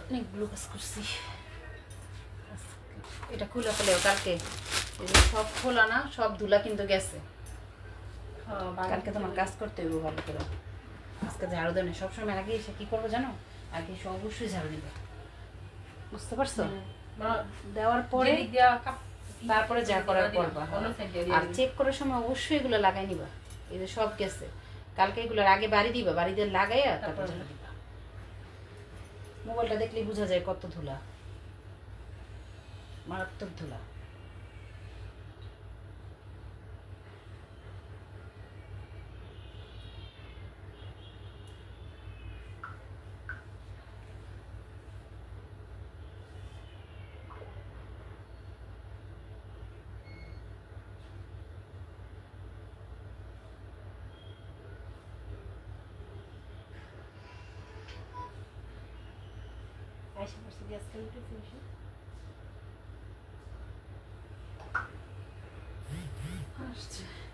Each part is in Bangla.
অনেকগুলো কাজ করছি। এটা খুলে ফেলেও কালকে সব খোলা না, সব ধুলা কিন্তু গেছে। কালকে তোমার কাজ করতে হইব ভালো করে। আজকে ঝাড়ু দেয় না, সবসময় আগে এসে কি করবো জানো, আগে সব অবশ্যই ঝাড়ু দিবে, বুঝতে পারছো? দেওয়ার পরে তারপরে যা করার করবা। আর চেক করার সময় অবশ্যই এগুলো লাগাই নিবা। এই যে সব গেছে, কালকে এগুলোর আগে বাড়ি দিবা, বাড়ি দিয়ে লাগাইয়া তারপর ঝাড়ু দিবা। মোবাইলটা দেখলেই বোঝা যায় কত ধুলা, মারাত্মক ধুলা।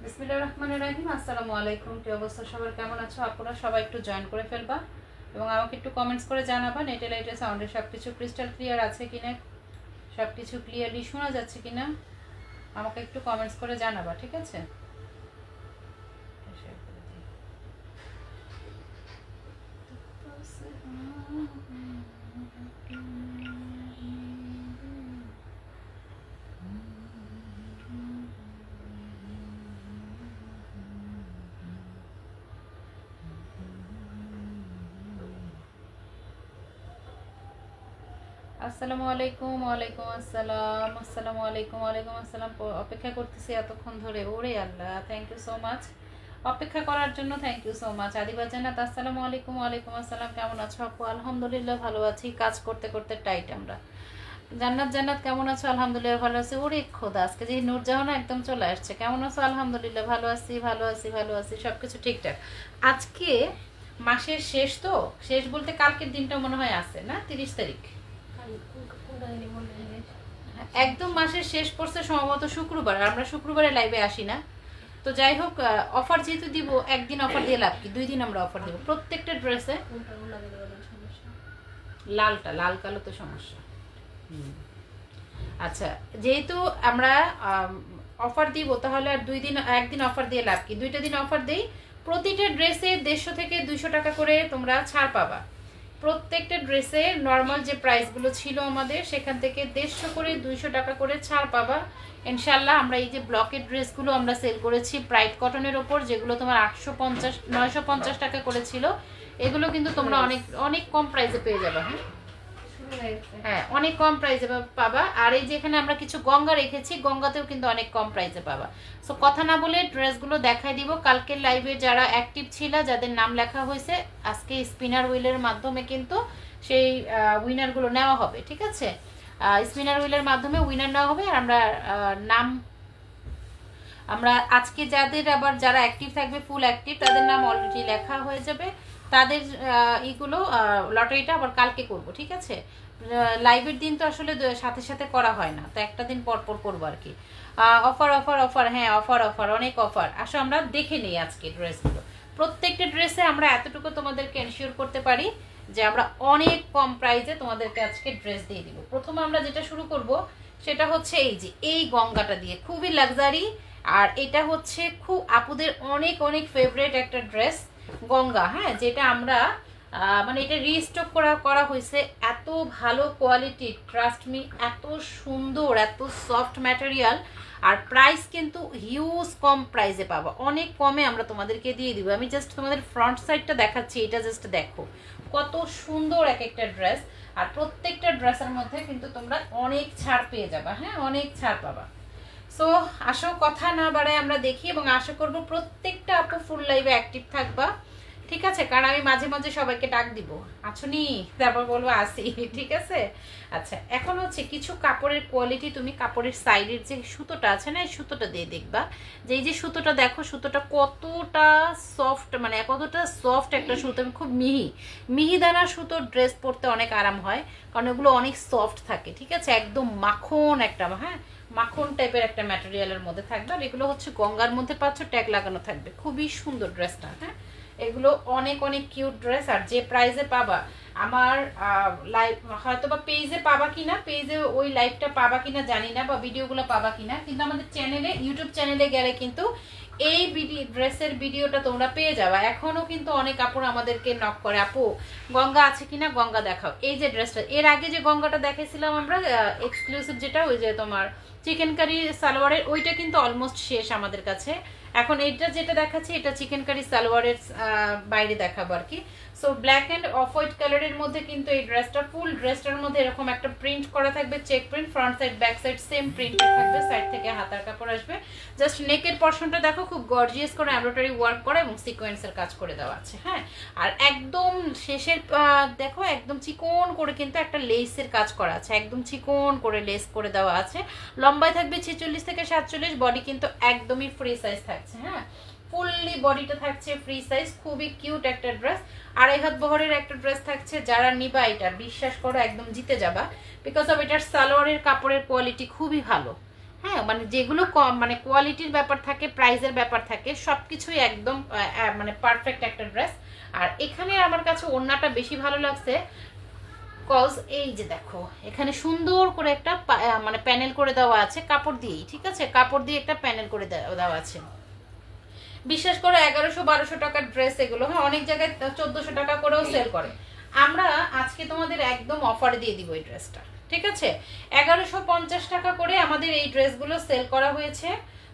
বিসমিল্লাহির রহমানির রহিম। আসসালামু আলাইকুম। কি অবস্থা সবার, কেমন আছো? আপনারা সবাই একটু জয়েন করে ফেলবা এবং আমাকে একটু কমেন্টস করে জানাবা নেটে লাইটে সাউন্ডে সবকিছু ক্রিস্টাল ক্লিয়ার আছে কিনা, সবকিছু ক্লিয়ারলি শোনা যাচ্ছে কিনা আমাকে একটু কমেন্টস করে জানাবা, ঠিক আছে? আসসালামু আলাইকুম। ওয়ালাইকুম আসসালাম। আসসালামু আলাইকুম। ওয়ালাইকুম আসসালাম। অপেক্ষা করতেছি এতক্ষণ ধরে। ওরে আল্লাহ, থ্যাংক ইউ সো মাচ অপেক্ষা করার জন্য, thank you so much. Adiba Jannat আসসালামু আলাইকুম। ওয়ালাইকুম আসসালাম। কেমন আছো আপু? আলহামদুলিল্লাহ ভালো আছি, কাজ করতে করতে টাইট আমরা। জান্নাত জান্নাত কেমন আছো? আলহামদুলিল্লাহ ভালো আছি। ওরে খোদা, আজকে যে নূরজাহান একদম চলে আসছে। কেমন আছো? আলহামদুলিল্লাহ ভালো আছি, ভালো আছি, ভালো আছি, সবকিছু ঠিকঠাক। আজকে মাসের শেষ, তো শেষ বলতে কালকের দিনটা মনে হয় আছে না, 30 তারিখ একদম মাসের শেষ পড়ছে সম্ভবত শুক্রবার। আমরা শুক্রবারে লাইভে আসি না, তো যাই হোক, অফার যেহেতু দিব, একদিন অফার দিয়ে লাভ কি, 2 দিন আমরা অফার দেবো প্রত্যেকটা ড্রেসে। লালটা লাল কালো তো সমস্যা। আচ্ছা, যেহেতু আমরা অফার দিব, তাহলে আর 2 দিন, একদিন অফার দিয়ে লাভ কি, 2টা দিন অফার দেই। প্রতিটা ড্রেসে 150 থেকে 200 টাকা করে তোমরা ছাড় পাবা। প্রত্যেকটা ড্রেসে নর্মাল যে প্রাইসগুলো ছিল আমাদের, সেখান থেকে 150 করে 200 টাকা করে ছাড় পাবা ইনশাল্লাহ। আমরা এই যে ব্লকের ড্রেসগুলো আমরা সেল করেছি প্রাইড কটনের ওপর, যেগুলো তোমার 950 টাকা করেছিল, এগুলো কিন্তু তোমরা অনেক অনেক কম প্রাইসে পেয়ে যাবে। হ্যাঁ, অনেক কম প্রাইসে পাবা। আর এই যে এখানে আমরা কিছু গঙ্গা রেখেছি, গঙ্গাতেও কিন্তু অনেক কম প্রাইসে পাবা। সো কথা না বলে ড্রেসগুলো দেখাই দিব। কালকের লাইভে যারা অ্যাক্টিভ ছিল, যাদের নাম লেখা হয়েছে, আজকে স্পিনার হুইলের মাধ্যমে কিন্তু সেই উইনারগুলো নেওয়া হবে, ঠিক আছে? স্পিনার হুইলের মাধ্যমে উইনার নেওয়া হবে। আর আমরা আজকে যাদের আবার যারা অ্যাক্টিভ থাকবে, ফুল অ্যাক্টিভ, তাদের নাম অলরেডি লেখা হয়ে যাবে। তাদের এইগুলো লটারিটা আবার কালকে করব, ঠিক আছে? লাইভের দিন তো আসলে সাথে সাথে করা হয় না, তো একটা দিন পর পর করবো আর কি। অফার অফার অফার, হ্যাঁ অফার অফার, অনেক অফার। আসো আমরা দেখে নিই আজকে ড্রেসগুলো। প্রত্যেকটা ড্রেসে আমরা এতটুকু তোমাদেরকে এনশিওর করতে পারি যে আমরা অনেক কম প্রাইসে তোমাদেরকে আজকে ড্রেস দিয়ে দিব। প্রথমে আমরা যেটা শুরু করব সেটা হচ্ছে এই যে এই গঙ্গাটা দিয়ে, খুবই লাক্সারি। আর এটা হচ্ছে খুব আপুদের অনেক অনেক ফেভারিট একটা ড্রেস, গঙ্গা। হ্যাঁ, যেটা আমরা মানে এটা রিস্টক করা হয়েছে, এত ভালো কোয়ালিটি, ট্রাস্ট মি, এত সুন্দর, এত সফট ম্যাটেরিয়াল। আর প্রাইস কিন্তু হিউজ কম প্রাইসে পাবো, অনেক কমে আমরা তোমাদেরকে দিয়ে দিব। আমি জাস্ট তোমাদের ফ্রন্ট সাইডটা দেখাচ্ছি, এটা জাস্ট দেখো কত সুন্দর এক একটা ড্রেস। আর প্রত্যেকটা ড্রেসের মধ্যে কিন্তু তোমরা অনেক ছাড় পেয়ে যাবা। হ্যাঁ, অনেক ছাড় পাবা। সো আসো কথা না বাড়ায় আমরা দেখি, এবং আশা করবো প্রত্যেকটা আপু ফুল লাইভে অ্যাক্টিভ থাকবা, ঠিক আছে? কারণ আমি মাঝে মাঝে সবাইকে ডাক দিব, আছুনি, তারপর বলবো আসি, ঠিক আছে? আচ্ছা, এখন হচ্ছে কিছু কাপড়ের কোয়ালিটি, তুমি কাপড়ের সাইডের যে সুতোটা আছে না, এই সুতোটা দিয়ে দেখবা যে এই যে সুতোটা দেখো, সুতোটা কতটা সফট, মানে কতটা সফট একটা সুতো, খুব মিহিদানা সুতোর ড্রেস পরতে অনেক আরাম হয়, কারণ এগুলো অনেক সফট থাকে, ঠিক আছে? একদম মাখন একটা, হ্যাঁ মাখন টাইপের একটা ম্যাটেরিয়ালের মধ্যে থাকবে। আর এগুলো হচ্ছে গঙ্গার মধ্যে পাচ্ছ, ট্যাগ লাগানো থাকবে, খুবই সুন্দর ড্রেসটা। হ্যাঁ, এগুলো অনেক অনেক কিউট ড্রেস। আর যে প্রাইসে পাবা, আমার লাইভ হয়তো বা পেজে পাবা কিনা, পেজে ওই লাইভটা পাবা কিনা জানি না, বা ভিডিওগুলো পাবা কিনা, কিন্তু আমাদের চ্যানেলে, ইউটিউব চ্যানেলে গেলে কিন্তু এই ড্রেসের ভিডিওটা তোমরা পেয়ে যাবা। এখনো কিন্তু অনেক আপুরা আমাদেরকে নক করে, আপু গঙ্গা আছে কিনা, গঙ্গা দেখাও। এই যে ড্রেসটা, এর আগে যে গঙ্গাটা দেখেছিলাম আমরা এক্সক্লুসিভ, যেটা ওই যে তোমার চিকেন কারি সালোয়ারের, ওইটা কিন্তু অলমোস্ট শেষ আমাদের কাছে। এখন এইটা যেটা দেখাচ্ছি, এটা চিকেন কারি সালোয়ারের বাইরে দেখাবো আর কি। So black and off white কালারের মধ্যে কিন্তু এই ড্রেসটা, ফুল ড্রেসটার মধ্যে এরকম একটা প্রিন্ট করা থাকবে, check print, front side back side same print থাকবে, সাইড থেকে হাতার কাপড় আসবে। জাস্ট নেকের পোরশনটা দেখো খুব গর্জিয়াস করে এমব্রয়ডারি ওয়ার্ক করা এবং সিকোয়েন্সের কাজ করে দেওয়া আছে। হ্যাঁ, আর একদম শেষের দেখো একদম চিকন করে কিন্তু একটা লেসের কাজ করা আছে, একদম চিকন করে লেস করে দেওয়া আছে। লম্বায় থাকবে 46 থেকে 47, বডি কিন্তু একদমই ফ্রি সাইজ থাকছে। হ্যাঁ, ফুললি বডিটা থাকছে ফ্রি সাইজ, খুবই কিউট একটা ড্রেস। 2.5 হাত বহরের একটা ড্রেস থাকছে, যারা নিবা এটা বিশ্বাস করো একদম জিতে যাবা, বিকজ অফ এটার সালোয়ারের কাপড়ের কোয়ালিটি খুবই ভালো। হ্যাঁ, মানে যেগুলো কম মানে কোয়ালিটির ব্যাপার থাকে, প্রাইসের ব্যাপার থাকে, সবকিছুই একদম মানে পারফেক্ট একটা ড্রেস। আর এখানে আমার কাছে ওড়নাটা বেশি ভালো লাগছে, কজ এই যে দেখো এখানে সুন্দর করে একটা মানে প্যানেল করে দেওয়া আছে কাপড় দিয়েই, ঠিক আছে, কাপড় দিয়ে একটা প্যানেল করে দেওয়া আছে। বিশেষ করে 1100-1200 টাকার ড্রেস এগুলো, হ্যাঁ অনেক জায়গায় 1400 টাকা করেও সেল করে। আমরা আজকে তোমাদের একদম অফারে দিয়ে দিব এই ড্রেসটা, ঠিক আছে। 1150 টাকা করে আমাদের এই ড্রেসগুলো সেল করা হয়েছে।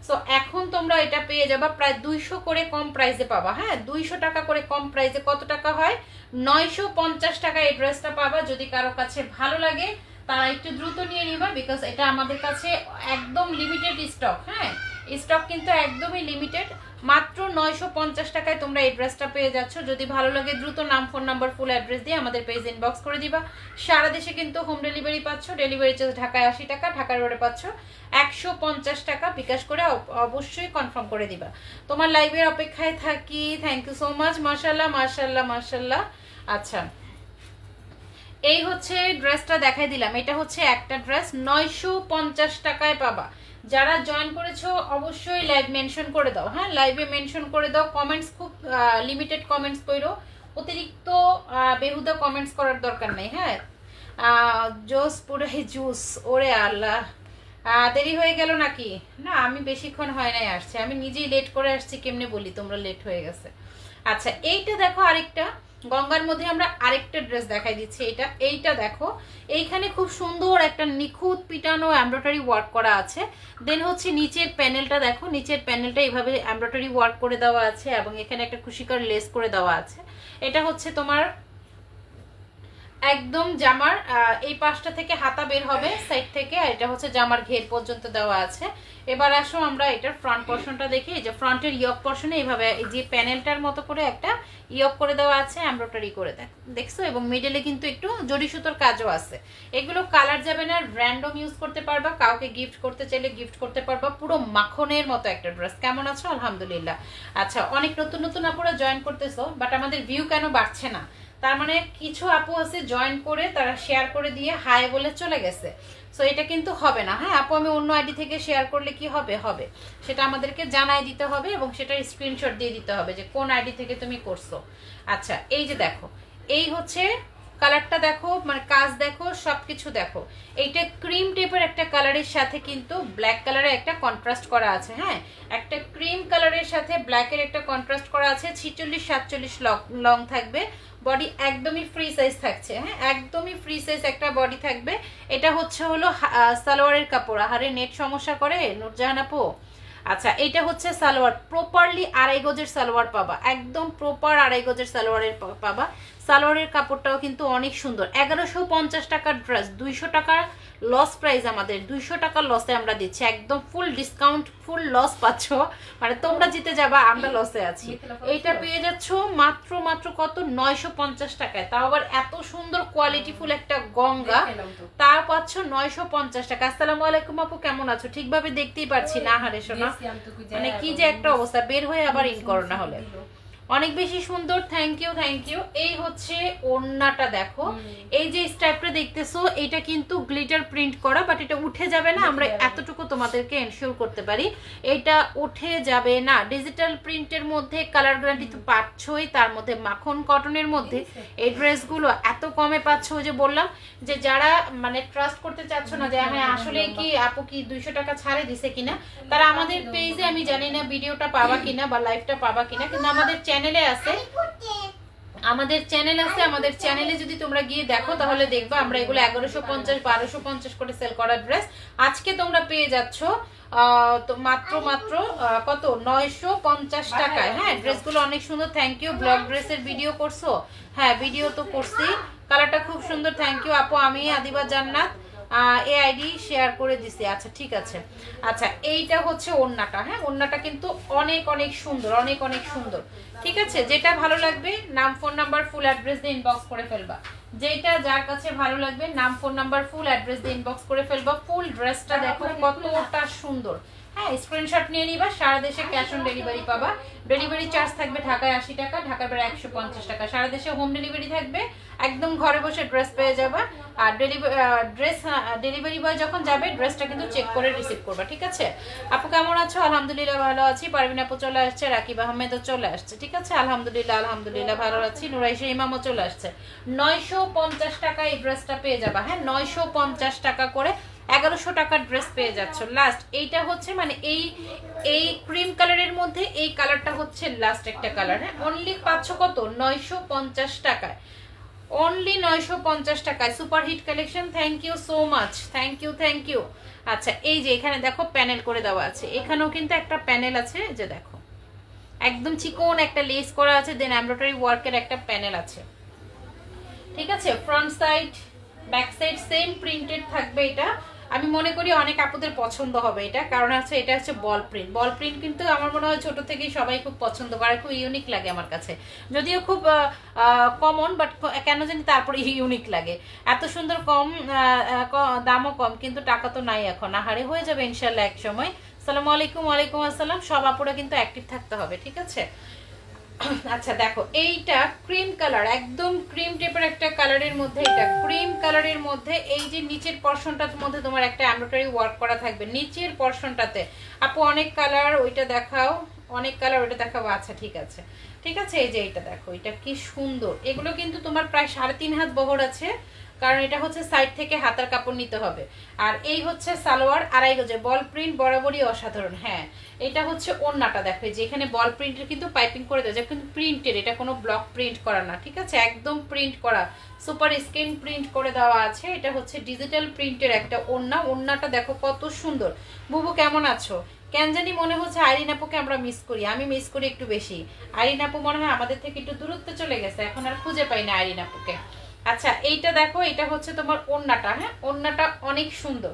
সো এখন তোমরা এটা পেয়ে যাবা প্রায় 200 করে কম প্রাইসে পাবা। হ্যাঁ, 200 টাকা করে কম প্রাইসে কত টাকা হয়, 950 টাকা এই ড্রেসটা পাবা। যদি কারো কাছে ভালো লাগে তারা একটু দ্রুত নিয়ে নিবা, বিকজ এটা আমাদের কাছে একদম লিমিটেড স্টক। হ্যাঁ, স্টক কিন্তু একদমই লিমিটেড। মাত্র 950 টাকায় তোমরা এই ড্রেসটা পেয়ে যাচ্ছ। যদি ভালো লাগে দ্রুত নাম, ফোন নাম্বার, ফুল অ্যাড্রেস দিয়ে আমাদের পেজ ইনবক্স করে দিবা। সারা দেশে কিন্তু হোম ডেলিভারি পাচ্ছ। ডেলিভারি চার্জ ঢাকায় 80 টাকা, ঢাকার রোডে পাচ্ছ 150 টাকা। বিকাশ করে অবশ্যই কনফার্ম করে দিবা। তোমার লাইভের অপেক্ষায় থাকি। Thank you so much. মাশাল্লাহ মাশাল্লাহ মাশাল্লাহ। আচ্ছা, এই হচ্ছে ড্রেসটা দেখাই দিলাম। এটা হচ্ছে একটা ড্রেস 950 টাকায় পাবা। যারা জয়েন করেছো অবশ্যই লাইভ মেনশন করে দাও। হ্যাঁ, লাইভে মেনশন করে দাও। কমেন্টস খুব লিমিটেড কমেন্টস করো, অতিরিক্ত বেহুদা কমেন্টস করার দরকার নেই। হ্যাঁ, জোস পুরাই জুস। ওরে আল্লাহ, দেরি হয়ে গেল নাকি? না, আমি বেশিক্ষণ হয় নাই আসছে, আমি নিজেই লেট করে আসছি। কেমনে বলি তোমরা লেট হয়ে গেছে? আচ্ছা, এইটা দেখো আরেকটা গঙ্গার মধ্যে আমরা আরেকটা ড্রেস দেখাই দিচ্ছি। এইটা দেখো, এইখানে খুব সুন্দর একটা নিখুঁত পিটানো এমব্রয়ডারি ওয়ার্ক করা আছে। দেন হচ্ছে নিচের প্যানেলটা দেখো, নিচের প্যানেলটা এইভাবে এমব্রয়ডারি ওয়ার্ক করে দেওয়া আছে এবং এখানে একটা খুশিকার লেস করে দেওয়া আছে। এটা হচ্ছে তোমার একদম জামার এই পাশটা থেকে হাতা বের হবে সাইড থেকে, আর এটা হচ্ছে জামার ঘের পর্যন্ত দেওয়া আছে। এবার আসো আমরা এটার ফ্রন্ট পোর্শনটা দেখি। এই যে ফ্রন্টের ইয়ক পোর্শনে এইভাবে এই যে প্যানেলটার মতো করে একটা ইয়ক করে দেওয়া আছে, এমব্রয়ডারি করে দেখছো, এবং মিডলে কিন্তু একটু জড়ি সুতোর কাজও আছে। এগুলো কালার যাবে না, র্যান্ডম ইউজ করতে পারবা, কাউকে গিফট করতে চাইলে গিফট করতে পারবা। পুরো মাখনের মতো একটা ড্রেস। কেমন আছো? আলহামদুলিল্লাহ। আচ্ছা, অনেক নতুন নতুন আপুরা জয়েন করতেছো, বাট আমাদের ভিউ কেন বাড়ছে না? তার মানে কিছু আপু আছে জয়েন করে তারা শেয়ার করে দিয়ে হাই বলে চলে গেছে। সো এটা কিন্তু হবে না। হ্যাঁ আপু, আমি অন্য আইডি থেকে শেয়ার করলে কি হবে? হবে, সেটা আমাদেরকে জানাই দিতে হবে এবং সেটার স্ক্রিনশট দিয়ে দিতে হবে যে কোন আইডি থেকে তুমি করছো। আচ্ছা, এই যে দেখো, এই হচ্ছে কালারটা দেখো, মানে কাজ দেখো, সবকিছু দেখো। এইটা ক্রিম টাইপের একটা কালারের সাথে কিন্তু ব্ল্যাক কালারের একটা কন্ট্রাস্ট করা আছে। হ্যাঁ, একটা ক্রিম কালারের সাথে ব্ল্যাকের একটা কন্ট্রাস্ট করা আছে। 46-47 লং থাকবে। বডি একদমই ফ্রি সাইজ থাকছে। হ্যাঁ, একদমই ফ্রি সাইজ একটা বডি থাকবে। এটা হচ্ছে হলো সালোয়ারের কাপড়। আহারে নেট সমস্যা করে নূরজাহান আপু। আচ্ছা, এটা হচ্ছে সালোয়ার, প্রপারলি 2.5 গজের সালোয়ার পাবা, একদম প্রপার 2.5 গজের সালোয়ারের পাবা। সালোয়ারের কাপড়টাও কিন্তু অনেক সুন্দর। 1150 টাকার ড্রেস, 200 টাকা লস প্রাইস আমাদের, 200 টাকার লসে আমরা দিচ্ছি, একদম ফুল ডিসকাউন্ট, ফুল লস পাচ্ছ। মানে তোমরা জিতে যাবা, আমরা লসে আছি। এইটা পেয়ে যাচ্ছ মাত্র মাত্র কত? 950 টাকায়, তাও আবার এত সুন্দর কোয়ালিটি ফুল একটা গঙ্গা, তা পাচ্ছ 950 টাকা। আসসালামু আলাইকুম আপু, কেমন আছো? ঠিকভাবে দেখতেই পাচ্ছি না। হারে শোনা, মানে কি যে একটা অবস্থা, বের হয়ে আবার ইন করো না হলে। অনেক বেশি সুন্দর। Thank you thank you. এই হচ্ছে ওড়নাটা দেখো, এই যে স্ট্রাইপটা দেখতেছো এটা কিন্তু গ্লিটার প্রিন্ট করা, বাট এটা উঠে যাবে না, আমরা এতটুকু তোমাদেরকে এনশিওর করতে পারি এটা উঠে যাবে না। ডিজিটাল প্রিন্টের মধ্যে কালার গ্যারান্টি তো পাচ্ছই, তার মধ্যে মাখন কটনের মধ্যে এই ড্রেসগুলো এত কমে পাচ্ছ। যে বললাম যে যারা মানে ট্রাস্ট করতে চাচ্ছ না যে হ্যাঁ আসলে কি আপু কি 200 টাকা ছাড়ে দিছে কিনা, তারা আমাদের পেজে, আমি জানি না ভিডিওটা পাবা কিনা বা লাইভটা পাবা কিনা, কিন্তু আমাদের চ্যানেলে আছে, আমাদের চ্যানেলে যদি তোমরা গিয়ে দেখো তাহলে দেখবা আমরা এগুলো 1150 1250 করে সেল করা ড্রেস আজকে তোমরা পেয়ে যাচ্ছ তো মাত্র কত 950 টাকায়। হ্যাঁ ড্রেসগুলো অনেক সুন্দর। Thank you. ব্লগ ড্রেসের ভিডিও করছো? হ্যাঁ ভিডিও তো করছি, কালারটা খুব সুন্দর। থ্যাংক ইউ আপু। আমি আদিবা জান্নাত এই আইডি শেয়ার করে দিছি। আচ্ছা ঠিক আছে। আচ্ছা এইটা হচ্ছে ওড়নাটা। হ্যাঁ ওড়নাটা কিন্তু অনেক অনেক সুন্দর, অনেক অনেক সুন্দর। ঠিক আছে, যেটা ভালো লাগবে নাম ফোন নাম্বার ফুল অ্যাড্রেস দিয়ে ইনবক্স করে ফেলবা। যেটা যার কাছে ভালো লাগবে নাম ফোন নাম্বার ফুল অ্যাড্রেস দিয়ে ইনবক্স করে ফেলবা। ফুল ড্রেসটা দেখো কতটা সুন্দর। হ্যাঁ স্ক্রিনশট নিয়ে নিবা। সারা দেশে ক্যাশ অন ডেলিভারি পাবা। ডেলিভারি চার্জ থাকবে ঢাকায় 80 টাকা, ঢাকার বাইরে 150 টাকা। সারা দেশে হোম ডেলিভারি থাকবে, একদম ঘরে বসে ড্রেস পেয়ে যাবা। আর ডেলিভারি বয় যখন যাবে ড্রেসটা কিন্তু চেক করে রিসিভ করবা। ঠিক আছে আপু কেমন আছো? আলহামদুলিল্লাহ ভালো আছি। পারভিন আপু চলে আসছে, রাকিব আহমেদও চলে আসছে। ঠিক আছে আলহামদুলিল্লাহ আলহামদুলিল্লাহ ভালো আছি। নুরাইশা ইমামও চলে আসছে। 950 টাকা এই ড্রেসটা পেয়ে যাবা। হ্যাঁ 950 টাকা করে 1100 টাকার ড্রেস পেয়ে যাচ্ছ। লাস্ট এইটা হচ্ছে মানে এই ক্রিম কালারের মধ্যে এই কালারটা হচ্ছে লাস্ট একটা কালার। হ্যাঁ অনলি পাচ্ছ কত 950 টাকায়, অনলি 950 টাকায়। Super hit collection. Thank you so much. Thank you thank you. আচ্ছা এই যে এখানে দেখো প্যানেল করে দেওয়া আছে, এখানেও কিন্তু একটা প্যানেল আছে, যে দেখো একদম চিকন একটা লেস করা আছে, দেন এমব্রয়ডারি ওয়ার্কের একটা প্যানেল আছে। ঠিক আছে front side back side same printed থাকবে। এটা আমি মনে করি অনেক আপুদের পছন্দ হবে এটা, কারণ হচ্ছে এটা হচ্ছে বল প্রিন্ট। বল প্রিন্ট কিন্তু আমার মনে হয় ছোট থেকেই সবাই খুব পছন্দ করে, খুব ইউনিক লাগে আমার কাছে, যদিও খুব কমন, বাট কেন জানি তারপরে ইউনিক লাগে। এত সুন্দর, কম দামও কম, কিন্তু টাকা তো নাই এখন, আহারে হয়ে যাবে ইনশাল্লাহ এক সময়। আসসালামু আলাইকুম। ওয়ালাইকুম আসসালাম। সব আপুরা কিন্তু অ্যাক্টিভ থাকতে হবে। ঠিক আছে আচ্ছা দেখো এইটা ক্রিম কালার, একদম ক্রিম টাইপের একটা কালারের মধ্যে, এটা ক্রিম কালারের মধ্যে এই যে নিচের পর্শনটার মধ্যে তোমার একটা এমব্রয়ডারি ওয়ার্ক করা থাকবে নিচের পর্শনটাতে। আপু অনেক কালার, ওইটা দেখাও, অনেক কালার ওইটা দেখাবো। আচ্ছা ঠিক আছে ঠিক আছে। এই যে এটা দেখো, এটা কি সুন্দর। এগুলো কিন্তু তোমার প্রায় 3.5 হাত বহর আছে, কারণ এটা হচ্ছে সাইড থেকে হাতার কাপড় নিতে হবে। আর এই হচ্ছে সালোয়ার 2.5 গজে, বল প্রিন্ট বরাবরই অসাধারণ। হ্যাঁ এটা হচ্ছে ওড়নাটা দেখো, যে এখানে বল প্রিন্টের কিন্তু পাইপিং করে দেওয়া যায়, কিন্তু প্রিন্টের, এটা কোনো ব্লক প্রিন্ট করা না। ঠিক আছে একদম প্রিন্ট করা, সুপার স্ক্রিন প্রিন্ট করে দেওয়া আছে। এটা হচ্ছে ডিজিটাল প্রিন্টের একটা ওড়না। ওড়নাটা দেখো কত সুন্দর। বুবু কেমন আছো? কেন জানি মনে হচ্ছে আইরিন আপুকে আমরা মিস করি, আমি মিস করি একটু বেশি। আইরিন আপু মনে হয় আমাদের থেকে একটু দূরত্বে চলে গেছে, এখন আর খুঁজে পাই না আইরিন আপুকে। আচ্ছা এইটা দেখো, এটা হচ্ছে তোমার ওড়নাটা। হ্যাঁ ওড়নাটা অনেক সুন্দর।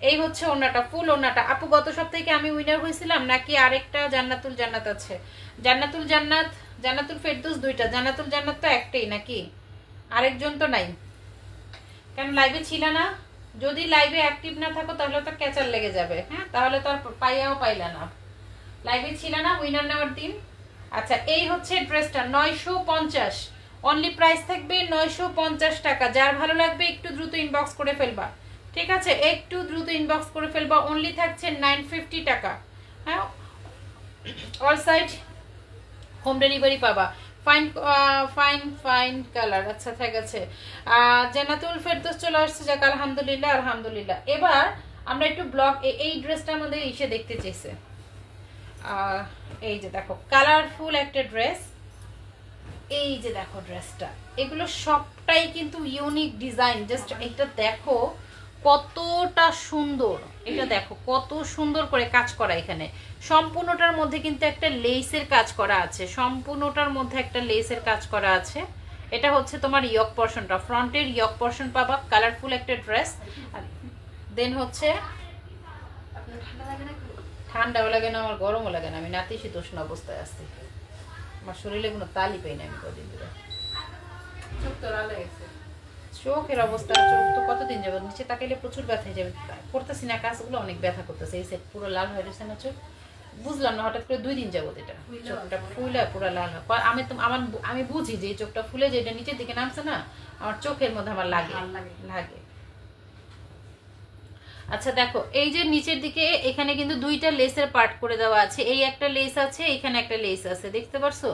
এই হচ্ছে ওড়নাটা, ফুল ওড়নাটা। আপু গত সপ্তাহে আমি উইনার হয়েছিলাম নাকি আরেকটা জান্নাতুল জান্নাত আছে? জান্নাতুল জান্নাত, জান্নাতুল ফেরদৌস দুইটা, জান্নাতুল জান্নাত তো একটাই নাকি, আরেকজন তো নাই? কেন লাইভে ছিল না? যদি লাইভে অ্যাক্টিভ না থাকো তাহলে তো ক্যাচার লেগে যাবে। হ্যাঁ তাহলে তো আর পাইলা না, লাইভে ছিল না উইনার নেওয়ার দিন। আচ্ছা এই হচ্ছে ড্রেসটা 950, অনলি প্রাইস থাকবে 950 টাকা। যার ভালো লাগবে একটু দ্রুত ইনবক্স করে ফেলবা। ঠিক আছে একটু দ্রুত ইনবক্স করে ফেলবা। অনলি থাকছে 950 টাকা। হ্যাঁ অল সাইড হোম ডেলিভারি পাবা। Fine fine fine colour. আচ্ছা ঠিক আছে। জান্নাতুল ফেরদৌস চলে আসছে, যাক আলহামদুলিল্লাহ আলহামদুলিল্লাহ। এবার আমরা একটু ব্লগ, এই ড্রেসটা আমাদের এসে দেখতে চেয়েছে। এই যে দেখো কালারফুল একটা ড্রেস, এই যে দেখো ড্রেসটা, এগুলো সবটাই কিন্তু ইউনিক ডিজাইন। জাস্ট এটা দেখো কতটা সুন্দর, এটা দেখো কত সুন্দর করে কাজ করা। এখানে সম্পূর্ণটার মধ্যে কিন্তু একটা লেসের কাজ করা আছে, সম্পূর্ণটার মধ্যে একটা লেসের কাজ করা আছে। এটা হচ্ছে তোমার ইয়ক পোরশনটা, ফ্রন্টের ইয়ক পোরশন পাবা। কালারফুল একটা ড্রেস। দেন হচ্ছে ঠান্ডাও লাগে না, আমার গরমও লাগে না, আমি নাতিশীতোষ্ণ অবস্থায় আছি, আমার শরীরে কোনো তালি পাই না আমি কদিন ধরে। চোখের অবস্থা, চোখ তো কতদিন যাবে, নিচে তাকাইলে প্রচুর ব্যথা হয়ে যাবে। করতেছি না কাজগুলো, অনেক ব্যথা করতেছে। এই সেট পুরো লাল হয়ে গেছে না চোখ, বুঝলাম না হঠাৎ করে 2 দিন যাবত এটা চোখটা ফুলে পুরো লাল আমি বুঝি যে এই চোখটা ফুলে যে এটা নিচের দিকে নামছে না, আমার চোখের মধ্যে আমার লাগে লাগে। আচ্ছা দেখো এই যে নিচের দিকে এখানে কিন্তু 2টা লেসের পার্ট করে দেওয়া আছে, এই একটা লেস আছে, এখানে একটা লেস আছে, দেখতে পারছো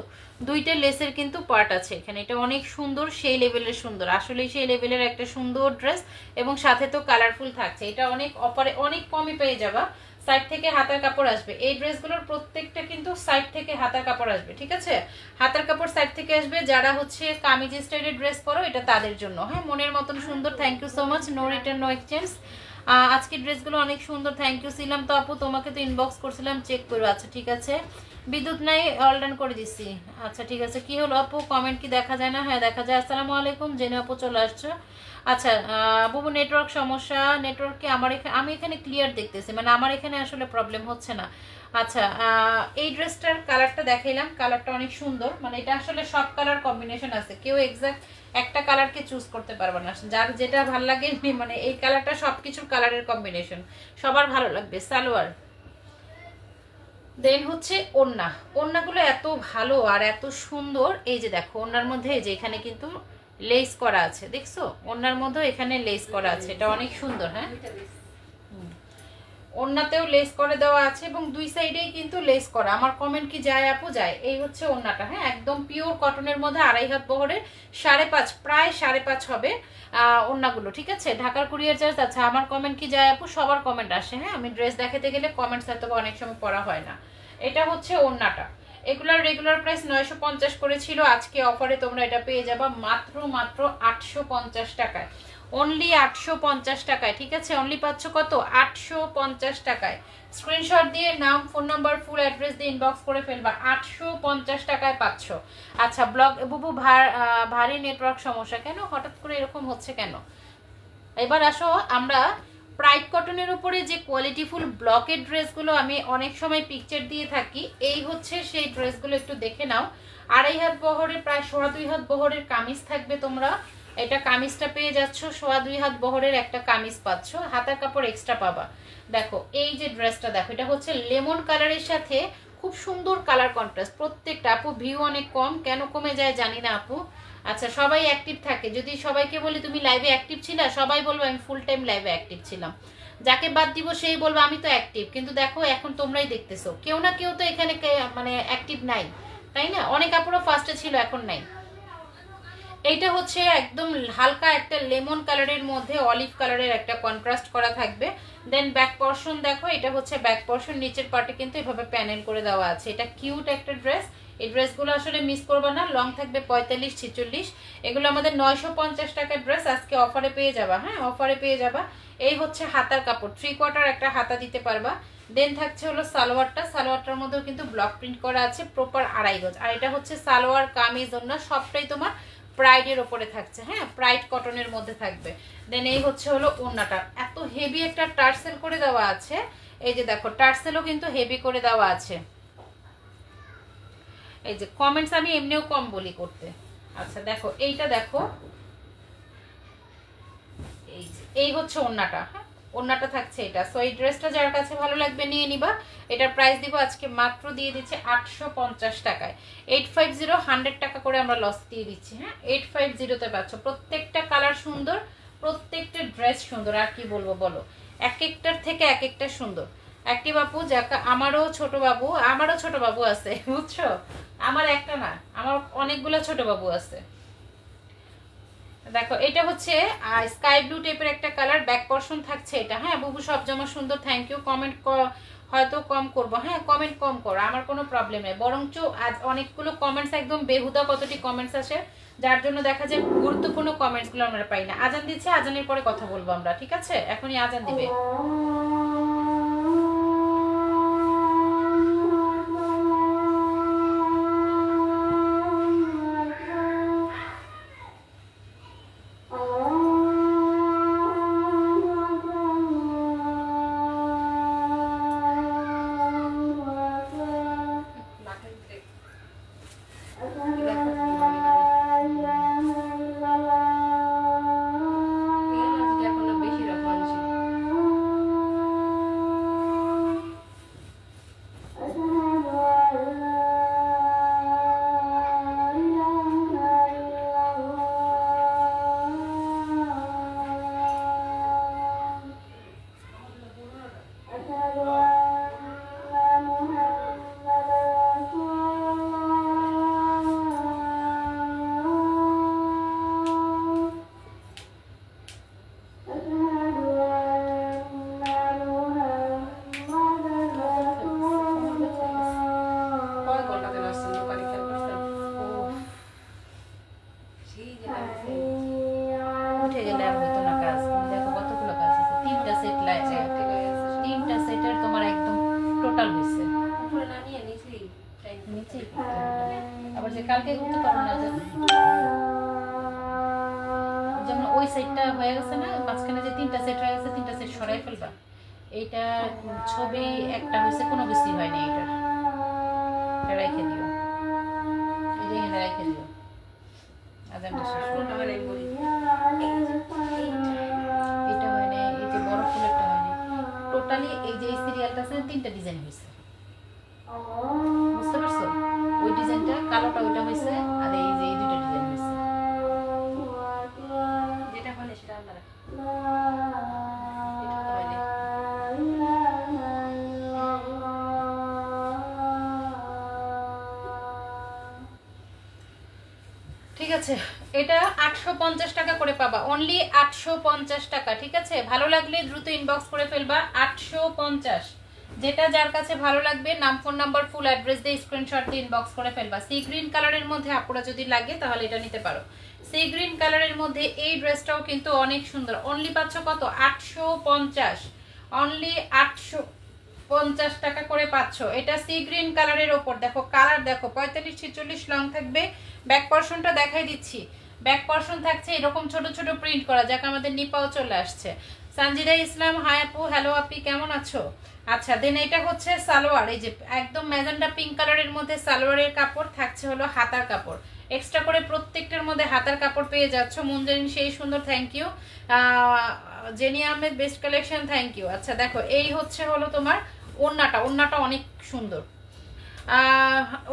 2টা লেসের কিন্তু পার্ট আছে এখানে। এটা অনেক সুন্দর, সেই লেভেলের সুন্দর, আসলে সেই লেভেলের একটা সুন্দর ড্রেস, এবং সাথে তো কালারফুল থাকছে। এটা অনেক অফারে অনেক কমই পেয়ে যাবা। সাইড থেকে হাতার কাপড় আসবে, এই ড্রেসগুলোর প্রত্যেকটা কিন্তু সাইড থেকে হাতার কাপড় আসবে, ঠিক আছে? হাতার কাপড় সাইড থেকে আসবে। যারা হচ্ছে কামিজ স্টাইলের ড্রেস পরো এটা তাদের জন্য, হ্যাঁ মনের মতন সুন্দর। Thank you so much, no return no exchange. আজকের ড্রেসগুলো অনেক সুন্দর, থ্যাংক ইউ। ছিলাম তো আপু, তোমাকে তো ইনবক্স করছিলাম, চেক করো। আচ্ছা ঠিক আছে, বিদ্যুৎ নাই, অল ডান করে দিচ্ছি। আচ্ছা ঠিক আছে, কি হলো আপু কমেন্ট কি দেখা যায় না? হ্যাঁ দেখা যায়। আসসালামু আলাইকুম, জেনে আপু চলে আসছো। আচ্ছা বুবু নেটওয়ার্ক সমস্যা, নেটওয়ার্ককে আমার এখানে, আমি এখানে ক্লিয়ার দেখতেছি, মানে আমার এখানে আসলে প্রবলেম হচ্ছে না। আচ্ছা এই ড্রেসটার কালারটা দেখাইলাম, কালারটা অনেক সুন্দর, মানে এটা আসলে সব কালার কম্বিনেশন আছে, কেউ এক্সাক্ট একটা কালারকে চুজ করতে পারবে না, যার যেটা ভালো লাগে, মানে এই কালারটা সবকিছুর কালারের কম্বিনেশন, সবার ভালো লাগবে। সালোয়ার দেন হচ্ছে ওড়না, ওড়নাগুলো এত ভালো আর এত সুন্দর। এই যে দেখো ওড়নার মধ্যে এই যে এখানে কিন্তু লেস করা আছে, দেখছো ওড়নার মধ্যে এখানে লেস করা আছে, এটা অনেক সুন্দর। হ্যাঁ ওড়নাতেও লেস করে দেওয়া আছে এবং 2 সাইডেই কিন্তু লেস করা। আমার কমেন্ট কি যায় আপু? যায়। এই হচ্ছে ওড়নাটা, হ্যাঁ একদম পিওর কটনের মধ্যে 2.5 হাত বহরের, 5.5 প্রায় 5.5 হবে ওড়নাগুলো, ঠিক আছে? ঢাকার কুরিয়ার চার্জ। আচ্ছা আমার কমেন্ট কি যায় আপু? সবার কমেন্ট আসে, হ্যাঁ আমি ড্রেস দেখাতে গেলে কমেন্টস এত অনেক সময় পড়া হয় না। এটা হচ্ছে ওড়নাটা, এগুলার রেগুলার প্রাইস 950 করেছিল, আজকে অফারে তোমরা এটা পেয়ে যাবা মাত্র 850 টাকায়, অনলি 850 টাকায়, ঠিক আছে? অনলি পাচ্ছ কত? 850 টাকায়। স্ক্রিনশট দিয়ে নাম, ফোন নাম্বার, ফুল অ্যাড্রেস দিয়ে ইনবক্স করে ফেলবা, 850 টাকায় পাচ্ছ। আচ্ছা ব্লগ বুবু ভারী নেটওয়ার্ক সমস্যা কেন? হঠাৎ করে এরকম হচ্ছে কেন? এবার আসো আমরা প্রাইড কটনের উপরে যে কোয়ালিটিফুল ব্লকের ড্রেসগুলো আমি অনেক সময় পিকচার দিয়ে থাকি, এই হচ্ছে সেই ড্রেসগুলো, একটু দেখে নাও। 2.5 হাত বহরের, প্রায় 2.25 হাত বহরের কামিজ থাকবে, তোমরা এটা কামিজটা পেয়ে যাচ্ছ, 2.25 হাত বহরের একটা কামিজ পাচ্ছ, হাতার কাপড় এক্সট্রা পাবা। দেখো এই যে ড্রেসটা দেখো, এটা হচ্ছে লেমন কালারের সাথে খুব সুন্দর কালার কন্ট্রাস্ট প্রত্যেকটা। আপু ভিউ অনেক কম, কেন কমে যায় জানি না আপু। আচ্ছা সবাই অ্যাক্টিভ থাকে, যদি সবাইকে বলি তুমি লাইভে অ্যাক্টিভ ছিলা, সবাই বলবো আমি ফুল টাইম লাইভে অ্যাক্টিভ ছিলাম। যাকে বাদ দিব সেই বলবো আমি তো অ্যাক্টিভ, কিন্তু দেখো এখন তোমরাই দেখতেছো কেউ না কেউ তো এখানে মানে অ্যাক্টিভ নাই, তাই না? অনেক আপুরা ফার্স্টে ছিল, এখন নাই। এইটা হচ্ছে একদম হালকা একটা লেমন কালারের মধ্যে অলিভ কালারের একটা কন্ট্রাস্ট করা থাকবে। দেন ব্যাক পোরশন দেখো, এটা হচ্ছে ব্যাক পোরশন, নিচের পার্টে কিন্তু এভাবে প্যানেল করে দেওয়া আছে। এটা কিউট একটা ড্রেস, এই ড্রেসগুলো আসলে মিস করবে না, লং থাকবে 45-46, এগুলো আমাদের 950 টাকার ড্রেস, আজকে অফারে পেয়ে যাবা। হ্যাঁ অফারে পেয়ে যাবা। এই হচ্ছে হাতার কাপড়, 3/4 একটা হাতা দিতে পারবা। দেন থাকছে হলো সালোয়ারটা, সালোয়ারটার মধ্যেও কিন্তু ব্লক প্রিন্ট করা আছে, প্রপার 2.5 গজ। আর এটা হচ্ছে সালোয়ার কামিজ, ওড়না সবটাই তোমার প্রাইডের ওপরে থাকছে, হ্যাঁ প্রাইড কটনের মধ্যে থাকবে। দেন এই হচ্ছে হলো ওড়নাটা, এত হেভি একটা টার্সেল করে দেওয়া আছে, এই যে দেখো টার্সেলও কিন্তু হেভি করে দেওয়া আছে। এই যে কমেন্টস আমি এমনিও কম বলি করতে। আচ্ছা দেখো এইটা দেখো, এই হচ্ছে ওড়নাটা, হ্যাঁ ওড়নাটা থাকছে এটা। সো এই ড্রেসটা যার কাছে ভালো লাগবে নিয়ে নিবা। এটার প্রাইস দিব আজকে মাত্র দিয়ে দিচ্ছে 850 টাকায়। 850, 100 টাকা করে আমরা লস দিয়ে দিচ্ছি, হ্যাঁ 850-তে পাচ্ছ। প্রত্যেকটা কালার সুন্দর, প্রত্যেকটা ড্রেস সুন্দর, আর কি বলবো বলো, এক একটার থেকে এক একটা সুন্দর। একটি বাবু যাকে আমারও ছোট বাবু আছে, বুঝছো? আমার একটা না, আমার অনেকগুলো ছোট বাবু আছে। দেখো এটা হচ্ছে স্কাই ব্লু টাইপের একটা কালার, ব্যাক পোরশন থাকছে এটা। হ্যাঁ বুবু সব জামা সুন্দর, থ্যাংক ইউ। কমেন্ট হয়তো কম করব, হ্যাঁ কমেন্ট কম করো, আমার কোনো প্রবলেম নেই, বরঞ্চ আজ অনেকগুলো কমেন্টস একদম বেহুদা কতটি কমেন্টস আসে, যার জন্য দেখা যায় গুরুত্বপূর্ণ কমেন্টসগুলো আমরা পাই না। আজান দিচ্ছে, আজানের পরে কথা বলবো আমরা, ঠিক আছে? এখনই আজান দিবে। যে কালকে করতে পারো না যেমন ওই সাইডটা হয়ে গেছে না, মাঝখানে যে 3টা সেট হয়ে গেছে 3টা সেট সরাই ফেলবা। এইটা ছবি একটা হয়েছে, কোনো কিছুই হয়নি, এইটার রেখে দিও, এই যে এখানে রেখে দিও। আজানটা শেষ এটা হয়নি, এই যে বড় ফুলেরটা হয়নি। টোটালি এই যে এই সিরিয়ালটা আছে 3টা ডিজাইন হয়েছে, বুঝতে পারছো? ওই ডিজাইনটা কালোটা ওইটা হয়েছে, আর এই যে এই দুইটা ডিজাইন হয়েছে। যেটা হলে সেটা আলাদা, ঠিক আছে। এটা 850 টাকা করে পাবা, অনলি 850 টাকা, ঠিক আছে? ভালো লাগলে দ্রুত ইনবক্স করে ফেলবা। 850, যেটা যার কাছে ভালো লাগবে নাম, ফোন নাম্বার, ফুল অ্যাড্রেস দিয়ে স্ক্রিনশট দিয়ে ইনবক্স করে ফেলবা। সি গ্রিন কালারের মধ্যে আপুরা যদি লাগে তাহলে এটা নিতে পারো। সি গ্রিন কালারের মধ্যে এই ড্রেসটাও কিন্তু অনেক সুন্দর। অনলি পাচ্ছ কত? 850, অনলি 850 টাকা করে পাচ্ছ। এটা সি গ্রিন কালারের ওপর দেখো, কালার দেখো 45-46 লং থাকবে। ব্যাক পর্শনটা দেখাই দিচ্ছি, ব্যাক পর্শন থাকছে এরকম ছোট ছোট প্রিন্ট করা, যাক আমাদের নিপাও চলে আসছে। সানজিদা ইসলাম, হাই আপু, হ্যালো আপি, কেমন আছো? আচ্ছা, দেন এটা হচ্ছে সালোয়ার, এই যে একদম ম্যাজেন্ডা পিঙ্ক কালারের মধ্যে সালোয়ারের কাপড় থাকছে হলো হাতার কাপড়, এক্সট্রা করে প্রত্যেকটার মধ্যে হাতার কাপড় পেয়ে যাচ্ছ। মুনজারিন সেই সুন্দর, thank you. Jenny Ahmed, best collection, thank you. আচ্ছা দেখো, এই হচ্ছে হলো তোমার ওড়নাটা, ওড়নাটা অনেক সুন্দর,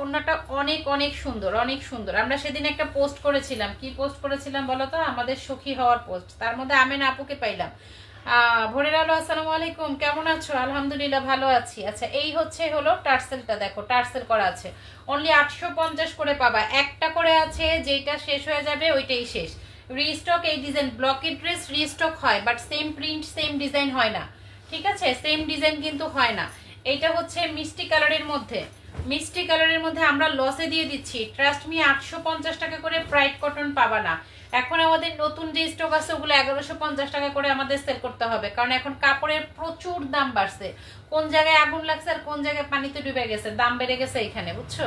ওড়নাটা অনেক অনেক সুন্দর, অনেক সুন্দর। আমরা সেদিন একটা পোস্ট করেছিলাম, কি পোস্ট করেছিলাম বলো তো? আমাদের সখী হওয়ার পোস্ট, তার মধ্যে আমেন আপুকে পাইলাম। ভোরের আলো, আসসালামু আলাইকুম, কেমন আছো? আলহামদুলিল্লাহ ভালো আছি। আচ্ছা, এই হচ্ছে হলো টার্সেলটা, দেখো টার্সেল করা আছে, অনলি 850 করে পাবা। একটা করে আছে, যেটা শেষ হয়ে যাবে ওইটাই শেষ। রিস্টক এই ডিজাইন, ব্লকের ড্রেস রিস্টক হয়, but same print same design হয় না, ঠিক আছে? সেম ডিজাইন কিন্তু হয় না। এইটা হচ্ছে মিষ্টি কালারের মধ্যে, মিষ্টি কালারের মধ্যে আমরা লসে দিয়ে দিচ্ছি, ট্রাস্ট মি। 850 টাকা করে ব্রাইট কটন পাবা না। এখন আমাদের নতুন যে স্টক আছে ওগুলো 1150 টাকা করে আমাদের সেল করতে হবে, কারণ এখন কাপড়ের প্রচুর দাম বাড়ছে। কোন জায়গায় আগুন লাগছে আর কোন জায়গায় পানিতে ডুবে গেছে, দাম বেড়ে গেছে এখানে, বুঝছো?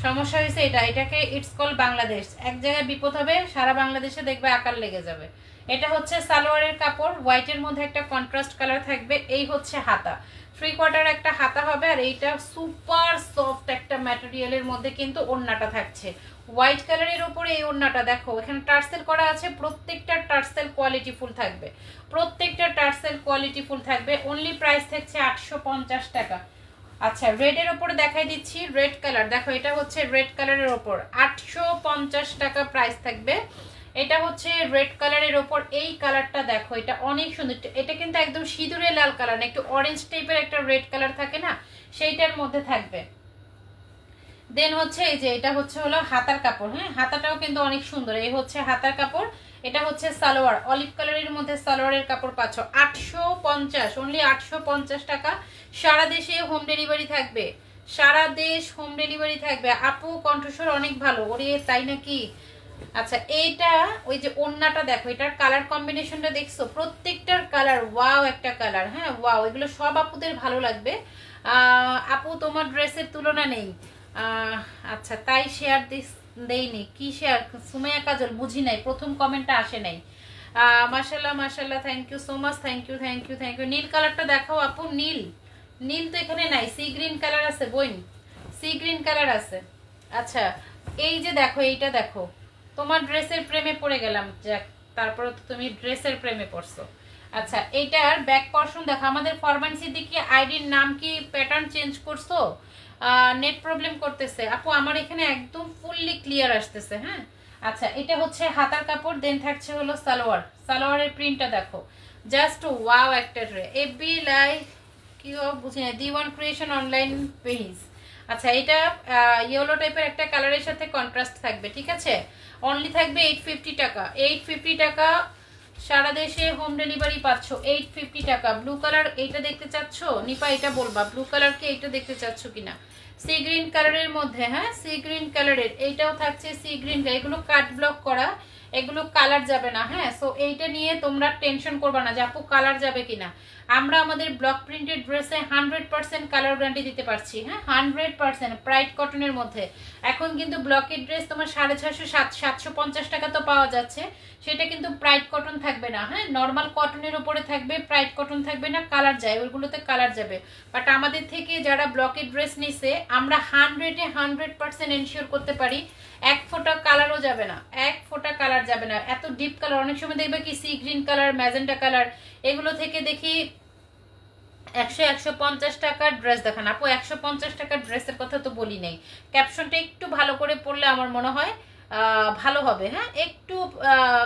সমস্যা হয়েছে এটা, এটাকে ইটস কল বাংলাদেশ। এক জায়গায় বিপদ হবে, সারা বাংলাদেশে দেখবে আকার লেগে যাবে। এটা হচ্ছে সালোয়ারের কাপড়, হোয়াইটের মধ্যে একটা কন্ট্রাস্ট কালার থাকবে। এই হচ্ছে হাতা, 3/4 একটা হাতা হবে, আর এইটা সুপার সফট একটা ম্যাটেরিয়ালের মধ্যে কিন্তু ওড়নাটা থাকছে হোয়াইট কালারের উপরে। এই ওড়নাটা দেখো, এখানে টার্সেল করা আছে, প্রত্যেকটা টার্সেল কোয়ালিটি ফুল থাকবে, প্রত্যেকটা টার্সেল কোয়ালিটি ফুল থাকবে। অনলি প্রাইস থাকছে 850 টাকা। আচ্ছা, রেডের ওপরে দেখাই দিচ্ছি, রেড কালার দেখো, এটা হচ্ছে রেড কালারের ওপর 850 টাকা প্রাইস থাকবে। এটা হচ্ছে রেড কালারের ওপর, এই কালারটা দেখো, এটা অনেক সুন্দর। এটা কিন্তু একদম সিঁদুরে লাল কালার না, একটু অরেঞ্জ টাইপের একটা রেড কালার থাকে না, সেইটার মধ্যে থাকবে। দেন হচ্ছে এই যে এটা হচ্ছে হলো হাতার কাপড়, হ্যাঁ হাতাটাও কিন্তু অনেক সুন্দর। এই হচ্ছে হাতার কাপড়, এটা হচ্ছে সালোয়ার, অলিভ কালারের মধ্যে সালোয়ারের কাপড় পাচ্ছ 850, অনলি 850 টাকা। সারা দেশে হোম ডেলিভারি থাকবে, সারা দেশ হোম ডেলিভারি থাকবে। আপু কণ্ঠস্বর অনেক ভালো, ওরে তাই নাকি? আচ্ছা, এইটা ওই যে ওড়নাটা দেখো, এটার কালার কম্বিনেশনটা দেখছো, প্রত্যেকটার কালার ওয়াও একটা কালার, হ্যাঁ ওয়াও, এগুলো সব আপুদের ভালো লাগবে। আপু তোমার ড্রেসের তুলনা নেই, আচ্ছা তাই শেয়ার দেইনি, কি শেয়ার? সুমাইয়া কাজল, বুঝি নাই, প্রথম কমেন্টটা আসে নাই। মাশাল্লাহ মাশাল্লাহ, thank you so much, thank you thank you thank you. নীল কালারটা দেখাও আপু, নীল, নীল তো এখানে নাই, সি গ্রিন কালার আছে বইন, সি গ্রিন কালার আছে। আচ্ছা, এই যে দেখো, এইটা দেখো, তোমার ড্রেসের প্রেমে পড়ে গেলাম, যাক তারপরে তো তুমি ড্রেসের প্রেমে পড়ছো। আচ্ছা, এইটার ব্যাক পর্শন দেখো, আমাদের ফরমান সিদ্দিকী আইডির নাম কি প্যাটার্ন চেঞ্জ করছো? নেট প্রবলেম করতেছে আপু, আমার এখানে একদম ফুললি ক্লিয়ার আসতেছে, হ্যাঁ। আচ্ছা, এটা হচ্ছে হাতার কাপড়, দেন থাকছে হলো সালোয়ার, সালোয়ারের প্রিন্টটা দেখো, জাস্ট ওয়াও একটা ড্রেস। এফবি লাইভ কি বুঝি না, D1 ক্রিয়েশন অনলাইন পেজ। আচ্ছা, এটা ইয়েলো টাইপের একটা কালারের সাথে কন্ট্রাস্ট থাকবে, ঠিক আছে? অনলি থাকবে 850 টাকা, 850 টাকা, সারা দেশে হোম ডেলিভারি পাচ্ছ 850 টাকা। ব্লু কালার এইটা দেখতে চাচ্ছ নিপা, এটা বলবা ব্লু কালার কি এইটা দেখতে চাচ্ছ কিনা? সি গ্রিন কালারের মধ্যে, হ্যাঁ সি গ্রিন কালারের এইটাও থাকছে, সি গ্রিন, এগুলো কাট ব্লক করা, এগুলো কালার যাবে না। হ্যাঁ, সো এইটা নিয়ে তোমরা টেনশন করবা না যে আপু কালার যাবে কিনা। আমরা আমাদের ব্লক প্রিন্টেড ড্রেসে 100% কালার গ্যারান্টি দিতে পারছি। হ্যাঁ, 100% প্রাইড কটনের মধ্যে। এখন কিন্তু ব্লকের ড্রেস তোমার 650 750 টাকা তো পাওয়া যাচ্ছে, সেটা কিন্তু প্রাইড কটন থাকবে না। হ্যাঁ, নর্মাল কটনের উপরে থাকবে, প্রাইড কটন থাকবে না, কালার যায়, ওইগুলোতে কালার যাবে। বাট আমাদের থেকে যারা ব্লকের ড্রেস নিছে, আমরা 100% এনশিওর করতে পারি এক ফোঁটা কালারও যাবে না, এক ফোঁটা কালার যাবে না। এত ডিপ কালার অনেক সময় দেখবে কি sea green colour, magenta colour, এগুলো থেকে দেখি 100-150 টাকার ড্রেস দেখান। আপু 150 টাকার ড্রেসের কথা তো বলি নাই, ক্যাপশনটা একটু ভালো করে পড়লে আমার মনে হয় ভালো হবে। হ্যাঁ, একটু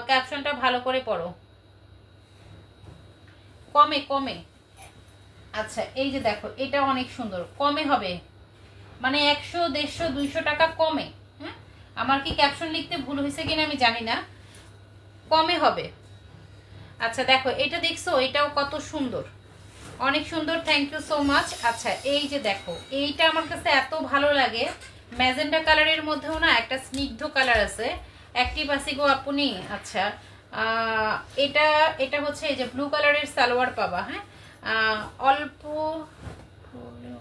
ক্যাপশনটা ভালো করে পড়ো, কমে কমে। আচ্ছা, এই যে দেখো, এটা অনেক সুন্দর, কমে হবে মানে 100, 150, 200 টাকা কমে। হ্যাঁ, আমার কি ক্যাপশন লিখতে ভুল হয়েছে কিনা আমি জানি না, কমে হবে। আচ্ছা দেখো, এটা দেখছো, এটাও কত সুন্দর, অনেক সুন্দর, থ্যাংক ইউ সো মাচ। আচ্ছা, এই যে দেখো, এইটা আমার কাছে এত ভালো লাগে, ম্যাজেন্ডা কালারের মধ্যেও না একটা স্নিগ্ধ কালার আছে, অ্যাক্টিভ আসি গো আপনি। আচ্ছা, এটা এটা হচ্ছে এই যে ব্লু কালারের সালোয়ার পাবা। হ্যাঁ, অল্প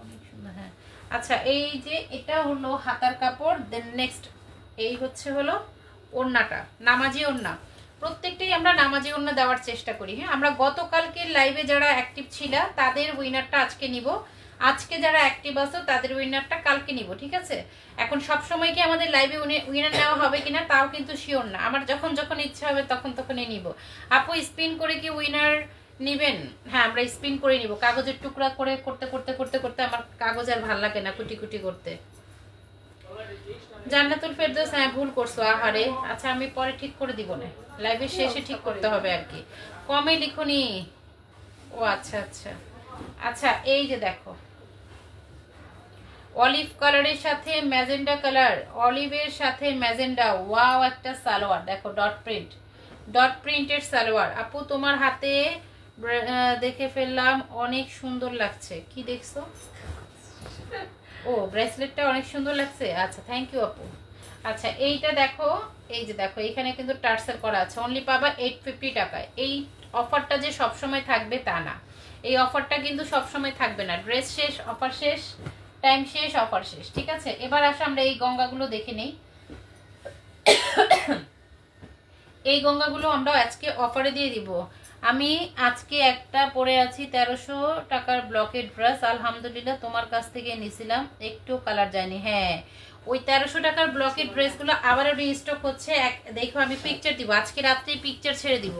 অনেক সুন্দর। হ্যাঁ, আচ্ছা, এই যে এটা হলো হাতার কাপড়, দেন নেক্সট এই হচ্ছে হলো ওড়নাটা, নামাজি ওড়না। প্রত্যেকটাই আমরা নামাজি ওড়না দেওয়ার চেষ্টা করি। হ্যাঁ, আমরা গতকালকে লাইভে যারা অ্যাক্টিভ ছিল তাদের উইনারটা আজকে নিব, আজকে যারা অ্যাক্টিভ আছো তাদের উইনারটা কালকে নিব, ঠিক আছে? এখন সব সময় কি আমাদের লাইভে উইনার নেওয়া হবে কিনা তাও কিন্তু শিওর না, আমার যখন যখন ইচ্ছা হবে তখন তখনই নিব। আপু স্পিন করে কি উইনার নিবেন? হ্যাঁ, আমরা স্পিন করে নিব, কাগজের টুকরা করে করতে করতে করতে করতে আমার কাগজ আর ভাল লাগে না কুটি কুটি করতে। জান্নাতুল ফেরদৌস, হ্যাঁ ভুল করছো, আহারে। আচ্ছা, আমি পরে ঠিক করে দিব না, লাইভের শেষে ঠিক করতে হবে আর কি। কমে লিখুনি, ও আচ্ছা আচ্ছা। আচ্ছা, এই যে দেখো, অলিভ কালারের সাথে ম্যাজেন্ডা কালার, অলিভের সাথে ম্যাজেন্ডা, ওয়াও একটা সালোয়ার দেখো, ডট প্রিন্ট, ডট প্রিন্টের সালোয়ার। আপু তোমার হাতে দেখে ফেললাম, অনেক সুন্দর লাগছে। কি দেখছো? ও, ব্রেসলেটটা অনেক সুন্দর লাগছে। আচ্ছা, থ্যাংক ইউ আপু। আচ্ছা, এইটা দেখো, এই যে দেখো, এখানে কিন্তু টার্সেল করা আছে, অনলি পাবা 850 টাকায়। এই অফারটা যে সবসময় থাকবে তা না, এই অফারটা কিন্তু সবসময় থাকবে না। ড্রেস শেষ, অফার শেষ, টাইম শেষ, অফার শেষ, ঠিক আছে? এবার আসো আমরা এই গঙ্গাগুলো দেখে নেই। এই গঙ্গাগুলো আমরা আজকে অফারে দিয়ে দিব। আমি আজকে একটা পরে আছি 1300 টাকার ব্লকের ড্রেস, আলহামদুলিল্লাহ তোমার কাছ থেকে নিয়েছিলাম, একটু কালার যায়নি। হ্যাঁ, ওই 1300 টাকার ব্লকের ড্রেসগুলো আবারও রিস্টক হচ্ছে। দেখো, আমি পিকচার দিব, আজকে রাত্রেই পিকচার ছেড়ে দিব।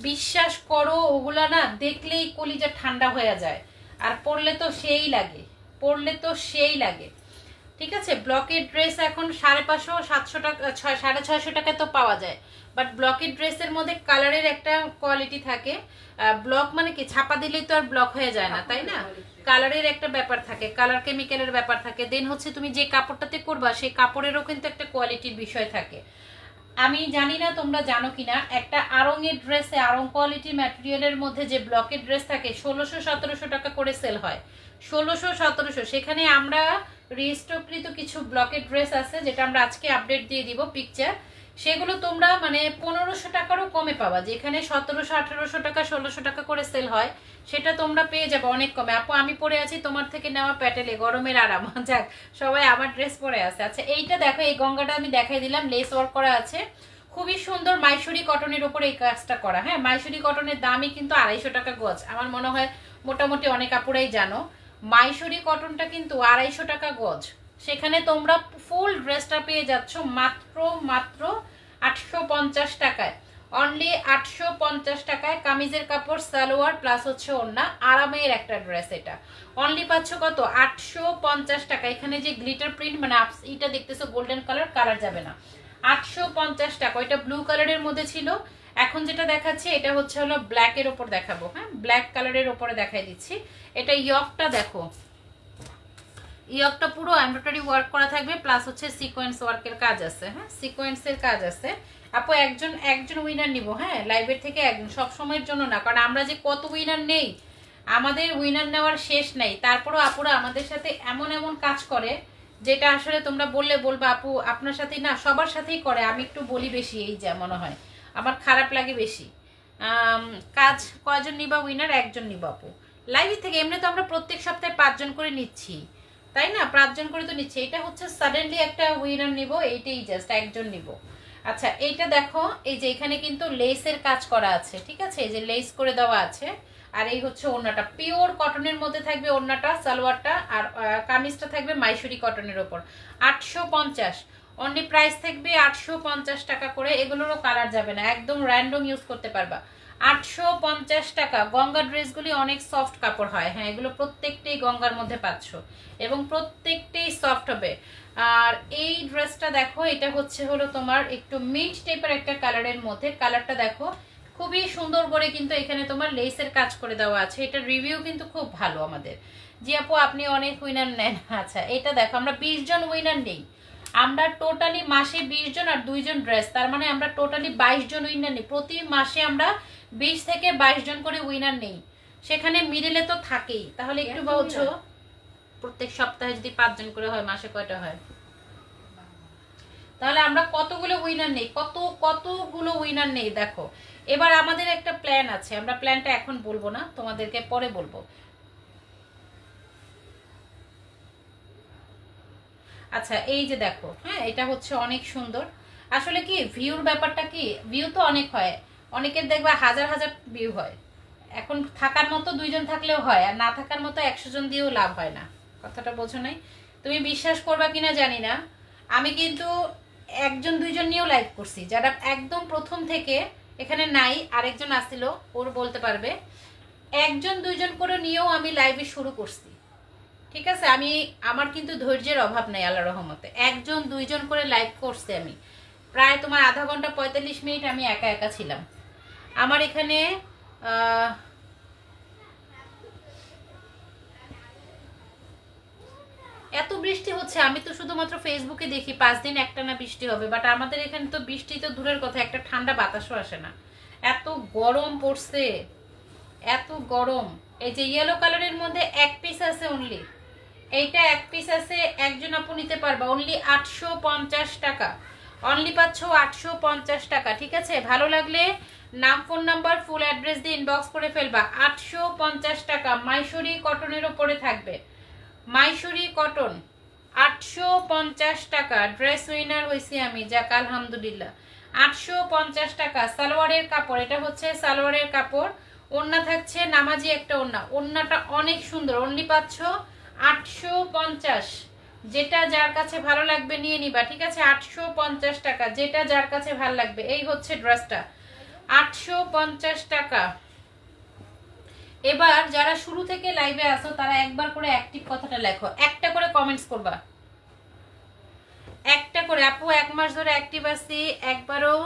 বিশ্বাস করো, ওগুলা না দেখলেই কলিজা ঠান্ডা হয়ে যায়, আর পরলে তো সেই লাগে, পরলে তো সেই লাগে, ঠিক আছে? ব্লকের ড্রেস এখন 550, 700 টাকা, 650 টাকা তো পাওয়া যায়, বাট ব্লকের ড্রেসের মধ্যে কালারের একটা কোয়ালিটি থাকে। ব্লক মানে কি, ছাপা দিলেই তো আর ব্লক হয়ে যায় না, তাই না? কালারের একটা ব্যাপার থাকে, কালার কেমিক্যালের ব্যাপার থাকে, দেন হচ্ছে তুমি যে কাপড়টাতে করবা সেই কাপড়েরও কিন্তু একটা কোয়ালিটির বিষয় থাকে। আমি জানি না তোমরা জানো কিনা, একটা আড়ং-এর ড্রেসে, আড়ং কোয়ালিটির ম্যাটেরিয়ালের মধ্যে যে ব্লকের ড্রেস থাকে 1600-1700 টাকা করে সেল হয়, 1600-1700। সেখানে আমরা রিস্টকৃত কিছু ব্লকের ড্রেস আছে যেটা আমরা আজকে আপডেট দিয়ে দিব পিকচার, সেগুলো তোমরা মানে 1500 টাকারও কমে পাবা, যেখানে 1700-1800 টাকা, 1600 টাকা করে সেল হয়, সেটা তোমরা পেয়ে যাবে অনেক কমে। আপু আমি পরে আছি তোমার থেকে নেওয়া প্যাটেলে, গরমের আরাম। যাক, সবাই আমার ড্রেস পরে আছে। আচ্ছা, এইটা দেখো, এই গঙ্গাটা আমি দেখাই দিলাম, লেস ওয়ার্ক করা আছে, খুবই সুন্দর, মাইসুরি কটনের উপরে এই কাজটা করা। হ্যাঁ, মাইসুরি কটনের দামই কিন্তু 250 টাকা গজ, আমার মনে হয় মোটামুটি অনেক আপুরাই জানো। মাইসুরি কটনটা কিন্তু 250 টাকা গজ, সেখানে তোমরা ফুল ড্রেসটা পেয়ে যাচ্ছ মাত্র মাত্র 850 টাকায়, অনলি 850 টাকায়। কামিজের কাপড়, সালোয়ার প্লাস হচ্ছে ওড়না, আরামের একটা ড্রেস। এটা অনলি পাচ্ছ কত? 850 টাকা। এখানে যে গ্লিটার প্রিন্ট মানে এটা দেখতেছো গোল্ডেন কালার, কালার যাবে না, 850 টাকা। ওইটা ব্লু কালারের মধ্যে ছিল, এখন যেটা দেখাচ্ছি এটা হচ্ছে হলো ব্ল্যাকের ওপর দেখাবো। হ্যাঁ, ব্ল্যাক কালারের ওপরে দেখাই দিচ্ছি। এটা ইয়কটা দেখো, ইয়কটা পুরো এমব্রয়ডারি ওয়ার্ক করা থাকবে, প্লাস হচ্ছে সিকোয়েন্স ওয়ার্কের কাজ আছে। হ্যাঁ, সিকোয়েন্সের কাজ আছে। আপু একজন উইনার নিব, হ্যাঁ, লাইভের থেকে একজন, সব সময়ের জন্য না, কারণ আমরা যে কত উইনার নেই, আমাদের উইনার নেওয়ার শেষ নাই। তারপরও আপুরা আমাদের সাথে এমন এমন কাজ করে যেটা আসলে তোমরা বললে বলবা আপু আপনার সাথেই না, সবার সাথেই করে, আমি একটু বলি বেশি, এই যা মনে হয় আমার খারাপ লাগে বেশি। কাজ কয়জন নিবা উইনার? একজন নিবা আপু লাইভ থেকে। এমনি তো আমরা প্রত্যেক সপ্তাহে 5 জন করে নিচ্ছি, তাই না? 5 জন করে তো নিচ্ছি। এটা হচ্ছে সাডেনলি একটা উইনার নিব, এইটাই জাস্ট একজন নিব। আচ্ছা এইটা দেখো, এই যে এখানে কিন্তু লেসের কাজ করা আছে, ঠিক আছে? এই যে লেস করে দেওয়া আছে। আর এই হচ্ছে ওড়নাটা, পিওর কটনের মধ্যে থাকবে ওড়নাটা, সালোয়ারটা, আর কামিজটা থাকবে মাইসুরি কটনের ওপর। 850 অনলি প্রাইস থাকবে 850 টাকা করে। এগুলোরও কালার যাবে না, একদম র্যান্ডম ইউজ করতে পারবা। 850 টাকা। গঙ্গা ড্রেসগুলি অনেক সফট কাপড় হয়, হ্যাঁ এগুলো প্রত্যেকটাই গঙ্গার মধ্যে পাচ্ছ এবং প্রত্যেকটাই সফট হবে। আর এই ড্রেসটা দেখো, এটা হচ্ছে হলো তোমার একটু মিড টাইপের একটা কালারের মধ্যে। কালারটা দেখো খুবই সুন্দর করে কিন্তু এখানে তোমার লেসের কাজ করে দেওয়া আছে। এটা রিভিউ কিন্তু খুব ভালো আমাদের। জি আপু আপনি অনেক উইনার নেন। আচ্ছা এটা দেখো, আমরা 20 জন উইনার নেই, আমরা টোটালি মাসে 20 জন আর 2 জন ড্রেস, তার মানে আমরা টোটালি 22 জন উইনার নেই। প্রতি মাসে আমরা 20 থেকে 22 জন করে উইনার নেই, সেখানে মিডলে তো থাকেই। তাহলে একটু বলছো প্রত্যেক সপ্তাহে যদি 5 জন করে হয়, মাসে কয়টা হয়? তাহলে আমরা কতগুলো উইনার নেই, কতগুলো উইনার নেই দেখো। এবার আমাদের একটা প্ল্যান আছে, আমরা প্ল্যানটা এখন বলবো না, তোমাদেরকে পরে বলবো। আচ্ছা এই যে দেখো, হ্যাঁ এটা হচ্ছে অনেক সুন্দর। আসলে কি ভিউর ব্যাপারটা কি, ভিউ তো অনেক হয়, অনেকের দেখবা হাজার হাজার ভিউ হয়। এখন থাকার মতো 2 জন থাকলেও হয়, আর না থাকার মতো 100 জন দিয়েও লাভ হয় না। কথাটা বোঝো নাই? তুমি বিশ্বাস করবা কিনা জানি না, আমি কিন্তু 1 জন 2 জন নিয়েও লাইভ করছি, যারা একদম প্রথম থেকে এখানে নাই, আরেকজন আসছিল ওর বলতে পারবে। 1 জন 2 জন করে নিয়েও আমি লাইভে শুরু করছি, ঠিক আছে? আমি আমার কিন্তু ধৈর্যের অভাব নাই আল্লাহর রহমতে। 1 জন 2 জন করে লাইভ করছি আমি, প্রায় তোমার আধা ঘন্টা 45 মিনিট আমি একা একা ছিলাম। আমার এখানে এত বৃষ্টি হচ্ছে, আমি তো শুধুমাত্র ফেসবুকে দেখি 5 দিন একটানা বৃষ্টি হবে, বাট আমাদের এখানে তো বৃষ্টি তো দূরের কথা, একটা ঠান্ডা বাতাসও আসে না, এত গরম পড়ছে, এত গরম। এই যে ইয়েলো কালারের মধ্যে 1 পিস আছে অনলি, এইটা 1 পিস আছে, একজন আপু নিতে পারবা, অনলি 850 টাকা। অনলি পাচ্ছ 850 টাকা, ঠিক আছে? ভালো লাগলে নাম ফোন নাম্বার ফুল অ্যাড্রেস দিয়ে ইনবক্স করে ফেলবা। 850 টাকা মাইসুরি কটনের উপরে থাকবে, মাইসুরি কটন 850 টাকা। ড্রেস উইনার হয়েছি আমি, যাক আলহামদুলিল্লাহ। 850 টাকা সালোয়ারের কাপড়, এটা হচ্ছে সালোয়ারের কাপড়। ওড়না থাকছে নামাজি একটা ওড়না, ওড়নাটা অনেক সুন্দর। অনলি পাচ্ছ 850। যেটা যার কাছে ভালো লাগবে নিয়ে নিবা, ঠিক আছে? 850 টাকা, যেটা যার কাছে ভালো লাগবে। এই হচ্ছে ড্রেসটা 850 টাকা। এবার যারা শুরু থেকে লাইভে আসো তারা একবার করে অ্যাক্টিভ কথাটা লেখো, একটা করে কমেন্টস করবা, একটা করে। আপু 1 মাস ধরে অ্যাক্টিভ আছি, একবারও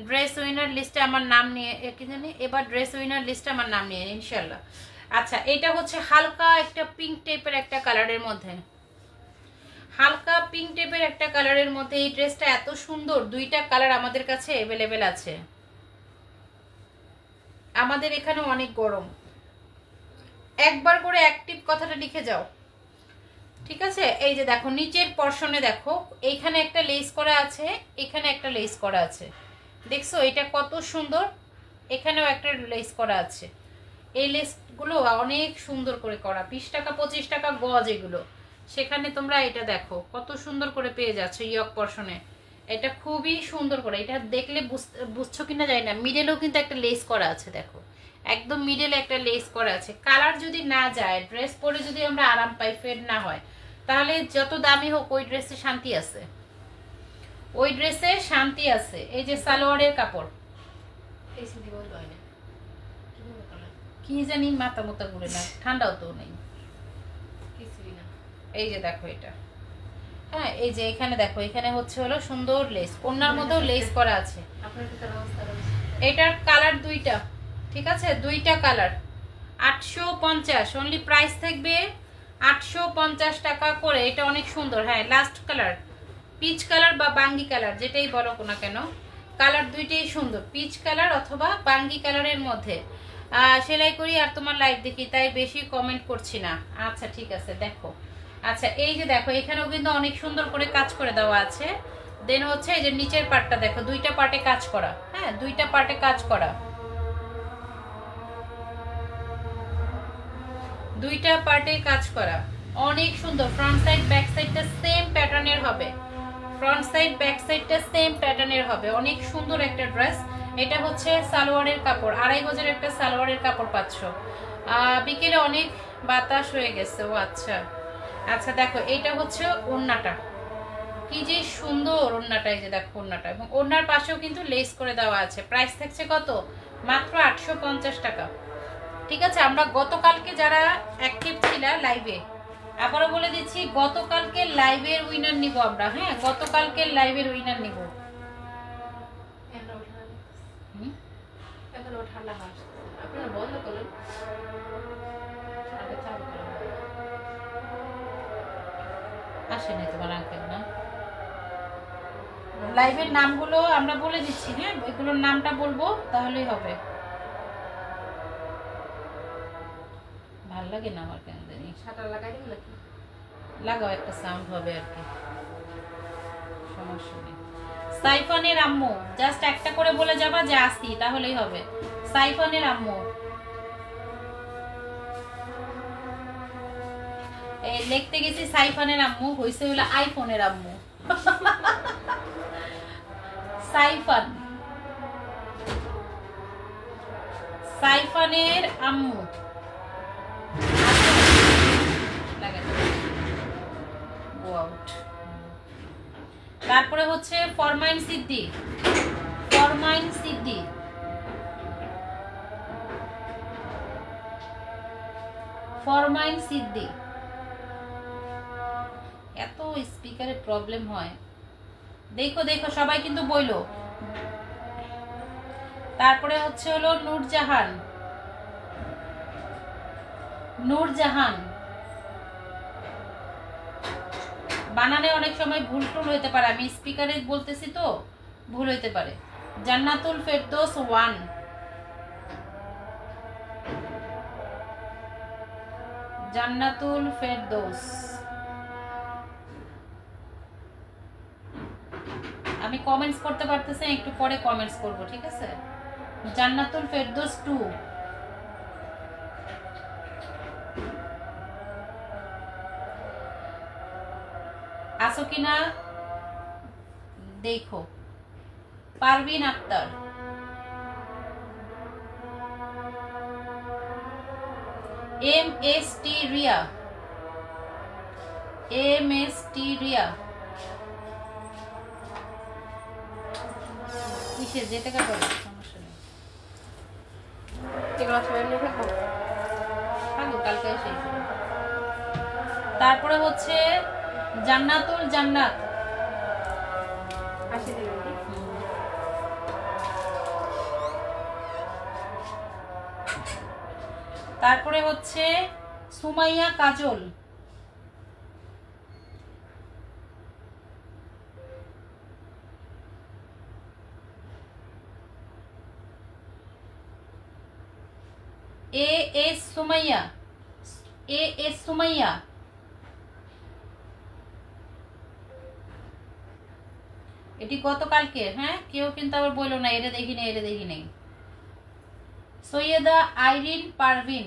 ড্রেস উইনার লিস্টে আমার নাম নিয়ে, কি জানি, এবার ড্রেস উইনার লিস্টে আমার নাম নিয়ে ইনশাল্লাহ। আচ্ছা এটা হচ্ছে হালকা একটা পিঙ্ক টাইপের একটা কালারের মধ্যে, হালকা পিঙ্ক টাইপের একটা কালারের মধ্যে। এই ড্রেসটা এত সুন্দর, 2টা কালার আমাদের কাছে অ্যাভেলেবেল আছে। আমাদের এখানে অনেক গরম, একবার করে অ্যাক্টিভ কথাটা লিখে যাও, ঠিক আছে? এই যে দেখো নিচের পর্শনে দেখো, এইখানে একটা লেস করা আছে, এখানে একটা লেস করা আছে, দেখছো এটা কত সুন্দর? এখানেও একটা লেস করা আছে। এই লেসগুলো অনেক সুন্দর করে করা, 20 টাকা 25 টাকা গজ এগুলো। সেখানে তোমরা এটা দেখো কত সুন্দর করে পেয়ে যাচ্ছ ইয়ক পর্শনে, এটা খুবই সুন্দর করে। এটা দেখলে বুঝছো কিনা জানি না, মিডলেও কিন্তু একটা লেস করা আছে, দেখো একদম মিডলে একটা লেস করা আছে। কালার যদি না যায়, ড্রেস পরে যদি আমরা আরাম পাই, ফেড না হয়, তাহলে যত দামি হোক ওই ড্রেসে শান্তি আছে, ওই ড্রেসে শান্তি আছে। এই যে সালোয়ারের কাপড়, কি জানি মাথা মোতা ঘুরে না, ঠান্ডাও তো নেই। এই যে দেখো এটা, হ্যাঁ এই যে এখানে দেখো, এখানে হচ্ছে হলো সুন্দর লেস, ওনার মধ্যেও লেস করা আছে। এটার কালার 2টা, ঠিক আছে? 2টা কালার 850, অনলি প্রাইস থাকবে 850 টাকা করে। এটা অনেক সুন্দর, হ্যাঁ লাস্ট কালার পিচ কালার বা বাঙ্গি কালার, যেটাই বলো না কেন, কালার 2টাই সুন্দর, পিচ কালার অথবা বাঙ্গি কালারের মধ্যে। সেলাই করি আর তোমার লাইভ দেখি, তাই বেশি কমেন্ট করছি না। আচ্ছা ঠিক আছে, দেখো আচ্ছা এই যে দেখো এখানেও কিন্তু অনেক সুন্দর করে কাজ করে দেওয়া আছে। দেন হচ্ছে এই যে নিচের পার্টটা দেখো, দুইটা পার্টে কাজ করা, হ্যাঁ দুইটা পার্টে কাজ করা, দুইটা পার্টে কাজ করা, অনেক সুন্দর। ফ্রন্ট সাইড ব্যাক সাইডটা সেম প্যাটার্নের হবে, ফ্রন্ট সাইড ব্যাক সাইডটা সেম প্যাটার্নের হবে, অনেক সুন্দর একটা ড্রেস। এটা হচ্ছে সালোয়ারের কাপড়, 2.5 গজের একটা সালোয়ারের কাপড় পাচ্ছ। বিকেলে অনেক বাতাস হয়ে গেছে। ও আচ্ছা আচ্ছা, দেখো এইটা হচ্ছে ওড়নাটা, কি যে সুন্দর ওড়নাটা, এই যে দেখো ওড়নাটা, এবং ওড়নার পাশেও কিন্তু লেস করে দেওয়া আছে। প্রাইস থাকছে কত? মাত্র 850 টাকা। ঠিক আছে, আমরা গতকালকে যারা অ্যাক্টিভ ছিল লাইভে, আবারও বলে দিচ্ছি গতকালকে লাইভের উইনার নিব আমরা, হ্যাঁ গতকালকে লাইভের উইনার নিব। আসে নাই তোমার আঙ্কেল না? লাইভের নামগুলো আমরা বলে দিচ্ছি, হ্যাঁ ওইগুলোর নামটা বলবো তাহলেই হবে। ভাল লাগে না আমার কেন জানি। শাটার লাগাই দিন নাকি? লাগাও, একটা সাউন্ড হবে আর কি, সমস্যা নেই। সাইফানের আম্মু, জাস্ট একটা করে বলে যাবা যে আসি, তাহলেই হবে। সাইফানের আম্মু, এই লিখতে গেছি সাইফানের আম্মু, হইছে হলো আইফোনের আম্মু। সাইফান, সাইফানের আম্মু। তারপরে হচ্ছে ফরমাইন সিদ্দি, ফরমাইন সিদ্দি, ফরমাইন সিদ্দি। এত স্পিকারের প্রবলেম হয়, দেখো দেখো সবাই কিন্তু বইলো। তারপরে হচ্ছে হলো নূরজাহান, নূরজাহান। বানানে অনেক সময় ভুল টুল হইতে পারে, আমি স্পিকারে বলতেছি তো ভুল হইতে পারে। জান্নাতুল ফেরদৌস 1, জান্নাতুল ফেরদৌস। আমি কমেন্টস করতে পারতেছি, একটু পরে কমেন্টস করব, ঠিক আছে? জান্নাতুল ফেরদৌস 2, আসো কিনা দেখো। Parvin Akter, MST Riya, MST Riya. কিসে যেতে কাটো, সমস্যা নেই, এগুলো সবাই নিয়ে থাকবো, থাকো কালকে এসে। তারপরে হচ্ছে জান্নাতুল জান্নাত, তারপরে হচ্ছে সুমাইয়া কাজল, AS সুমাইয়া, AS সুমাইয়া। এটি গতকালকে, হ্যাঁ কেউ কিন্তু আবার বললো না এটা দেখি নেই, এটা দেখি নেই। সৈয়দা আইরিন পারভিন,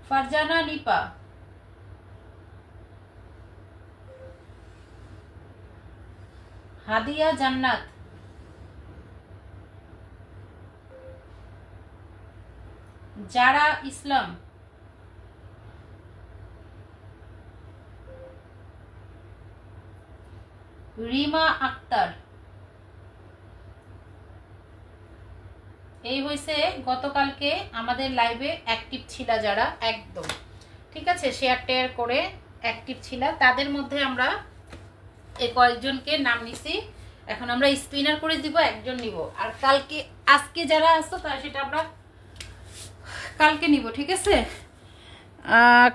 ফারজানা নিপা, হাদিয়া জান্নাত, জারা ইসলাম, রিমা আক্তার। এই হয়েছে গতকালকে আমাদের লাইভে অ্যাক্টিভ ছিল যারা, একদম ঠিক আছে, শেয়ার টেয়ার করে অ্যাক্টিভ ছিল, তাদের মধ্যে আমরা এই কয়েকজনকে নাম নিছি। এখন আমরা স্পিনার করে দিব, একজন নিব, আর কালকে আজকে যারা আসতো তারা সেটা আমরা কালকে নিব, ঠিক আছে?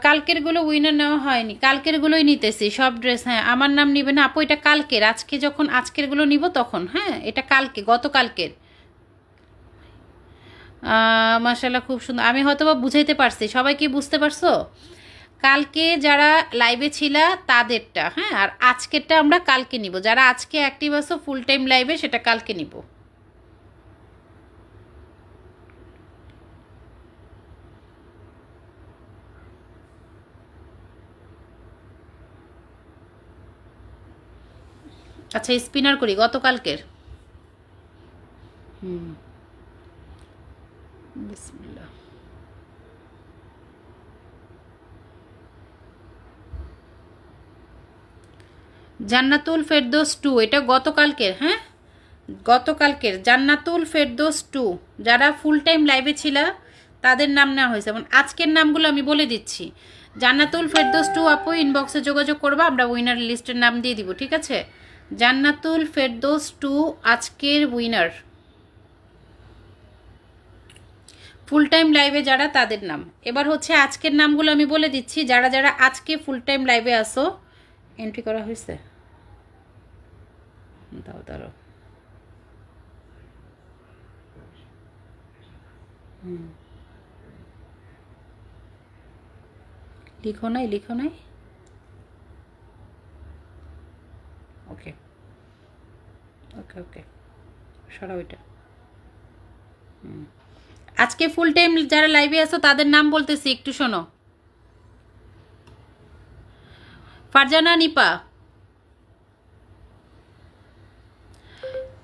কালকের গুলো উইনার নেওয়া হয়নি, কালকের গুলোই নিতেছি সব ড্রেস। হ্যাঁ আমার নাম নিবে না আপু, এটা কালকের, আজকে যখন আজকের গুলো নিব তখন, হ্যাঁ এটা কালকে, গতকালকের। মাশাআল্লাহ, খুব সুন্দর। আমি হয়তো বা বুঝাইতে পারছি, সবাই কি বুঝতে পারছো? কালকে যারা লাইভে ছিলা তাদেরটা, হ্যাঁ, আর আজকেরটা আমরা কালকে নিব। যারা আজকে অ্যাক্টিভ আছো ফুল টাইম লাইভে, সেটা কালকে নিব। আচ্ছা, স্পিনার করি গতকালকের। বিসমিল্লাহ। জান্নাতুল ফেরদৌস 2, এটা গতকালকের। হ্যাঁ, গতকালকের জান্নাতুল ফেরদৌস 2 যারা ফুল টাইম লাইভে ছিল তাদের নাম নেওয়া হয়েছে। এবং আজকের নামগুলো আমি বলে দিচ্ছি। জান্নাতুল ফেরদৌস 2 আপু ইনবক্সে যোগাযোগ করবা, আমরা উইনার লিস্টের নাম দিয়ে দিব, ঠিক আছে? জান্নাতুল ফেরদৌস 2 আজকের উইনার, ফুল টাইম লাইভে যারা তাদের নাম। এবার হচ্ছে আজকের নামগুলো আমি বলে দিচ্ছি, যারা যারা আজকে ফুল টাইম লাইভে আসো। এন্ট্রি করা হয়েছে, দাও দাঁড়ো। লিখো নাই, লিখো নাই। ওকে ওকে ওকে, সরাও এটা। আজকে ফুল টাইম যারা লাইভে আসো তাদের নাম বলতেছি, একটু শোনো। ফারজানা নিপা,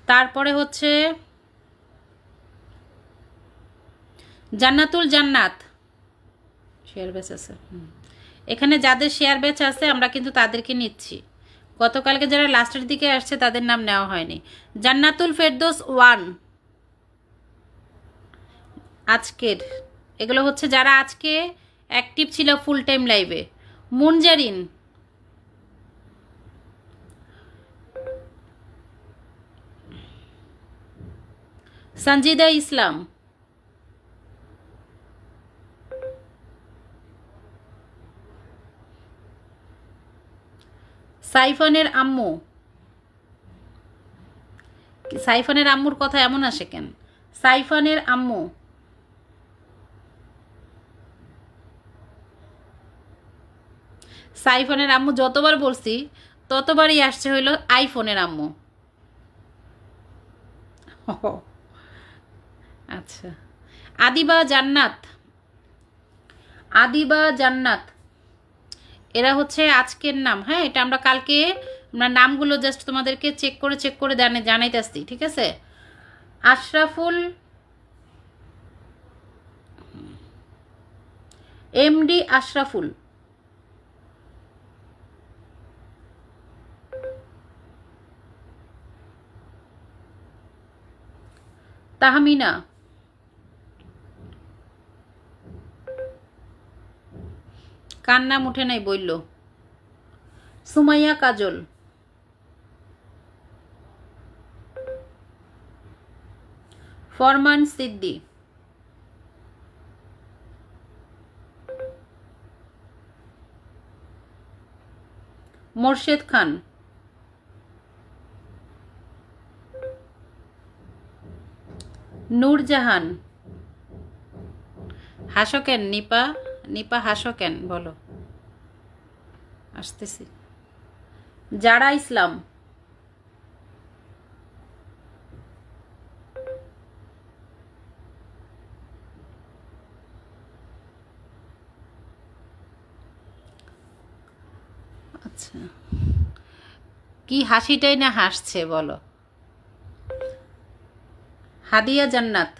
তারপরে হচ্ছে জান্নাতুল জান্নাত, শেয়ার ব্যাচ আছে। এখানে যাদের শেয়ার ব্যাচ আছে আমরা কিন্তু তাদেরকে নিচ্ছি। গতকালকে যারা লাস্টের দিকে আসছে তাদের নাম নেওয়া হয়নি। জান্নাতুল ফেরদৌস 1 আজকের, এগুলো হচ্ছে যারা আজকে অ্যাক্টিভ ছিল ফুল টাইম লাইভে। মুনজারিন, সঞ্জিদা ইসলাম, সাইফানের আম্মু। সাইফানের আম্মুর কথা এমন আসে কেন? সাইফানের আম্মু, সাইফানের আম্মু যতবার বলছি ততবারই আসছে হইল আইফোনের আম্মু। আচ্ছা, আদিবা জান্নাত, আদিবা জান্নাত এরা হচ্ছে আজকের নাম। হ্যাঁ, এটা আমরা কালকে আমরা নামগুলো জাস্ট তোমাদেরকে চেক করে জানাইতেছি, ঠিক আছে? আশরাফুল, এমডি আশরাফুল, তাহমিনা, কার নাম উঠে নাই বলল? সুমাইয়া কাজল, ফরমান সিদ্দি, মোর্শেদ খান, নূরজাহান। হাসো কেন নিপা? নিপা হাসো কেন বলো? আসতেছি। জারা ইসলাম, আচ্ছা কি হাসিটাই না হাসছে বলো? হাদিয়া জান্নাত,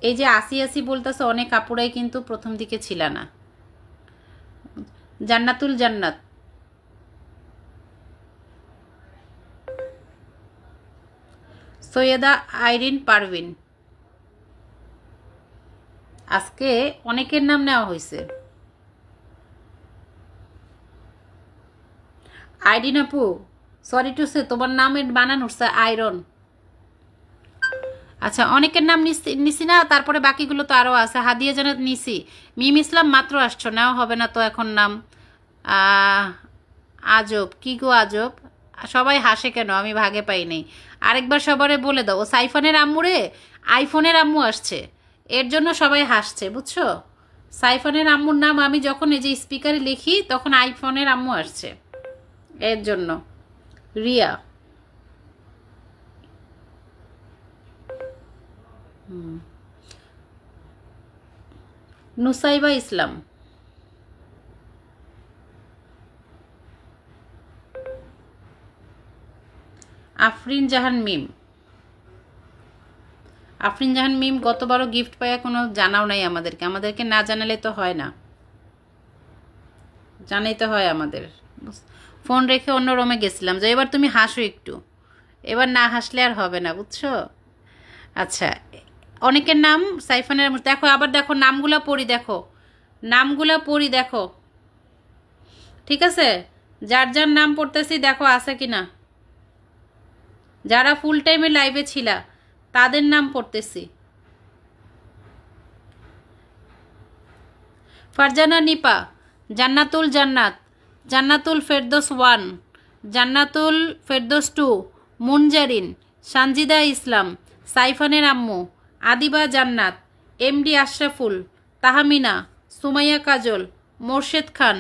এই যে আসি আসি বলতেছে অনেক কাপুরাই কিন্তু প্রথম দিকে ছিল না। জান্নাতুল জান্নাত, সৈয়দা আইরিন পারভিন। আজকে অনেকের নাম নেওয়া হয়েছে। আইরিন আপু, সরি টু সে তোমার নামের বানান উঠছে আয়রন। আচ্ছা, অনেকের নাম নিছি না, তারপরে বাকিগুলো তো আরও আছে। হাদিয়া জান্নাত নিছি। মিম ইসলাম মাত্র আসছো, নেওয়া হবে না তো এখন নাম। আজব, কি গো আজব? সবাই হাসে কেন, আমি ভাগে পাই নাই। আরেকবার সবারে বলে দাও, ও সাইফানের আম্মুরে আইফোনের আম্মু আসছে, এর জন্য সবাই হাসছে, বুঝছো? সাইফানের আম্মুর নাম আমি যখন এই যে স্পিকারে লিখি তখন আইফোনের আম্মু আসছে, এর জন্য। রিয়া, নুসাইবা ইসলাম, আফরিন জাহান মিম। আফরিন জাহান মিম গতবারও গিফট পাইয়া কোনো জানাও নাই আমাদেরকে, আমাদেরকে না জানালে তো হয় না, জানাইতে হয় আমাদের। ফোন রেখে অন্য রুমে গেছিলাম, যে এবার তুমি হাসো একটু, এবার না হাসলে আর হবে না, বুঝছো? আচ্ছা, অনেকের নাম সাইফানের, দেখো আবার দেখো নামগুলা পড়ি, দেখো নামগুলা পড়ি, দেখো ঠিক আছে? যার যার নাম পড়তেছি দেখো আছে কি না, যারা ফুল টাইমে লাইভে ছিলা তাদের নাম পড়তেছি। ফারজানা নিপা, জান্নাতুল জান্নাত, জান্নাতুল ফেরদৌস 1, জান্নাতুল ফেরদৌস 2, মুনজারিন, সানজিদা ইসলাম, সাইফানের আম্মু, আদিবা জান্নাত, এমডি আশরাফুল, তাহমিনা, সুমাইয়া কাজল, মোর্শেদ খান,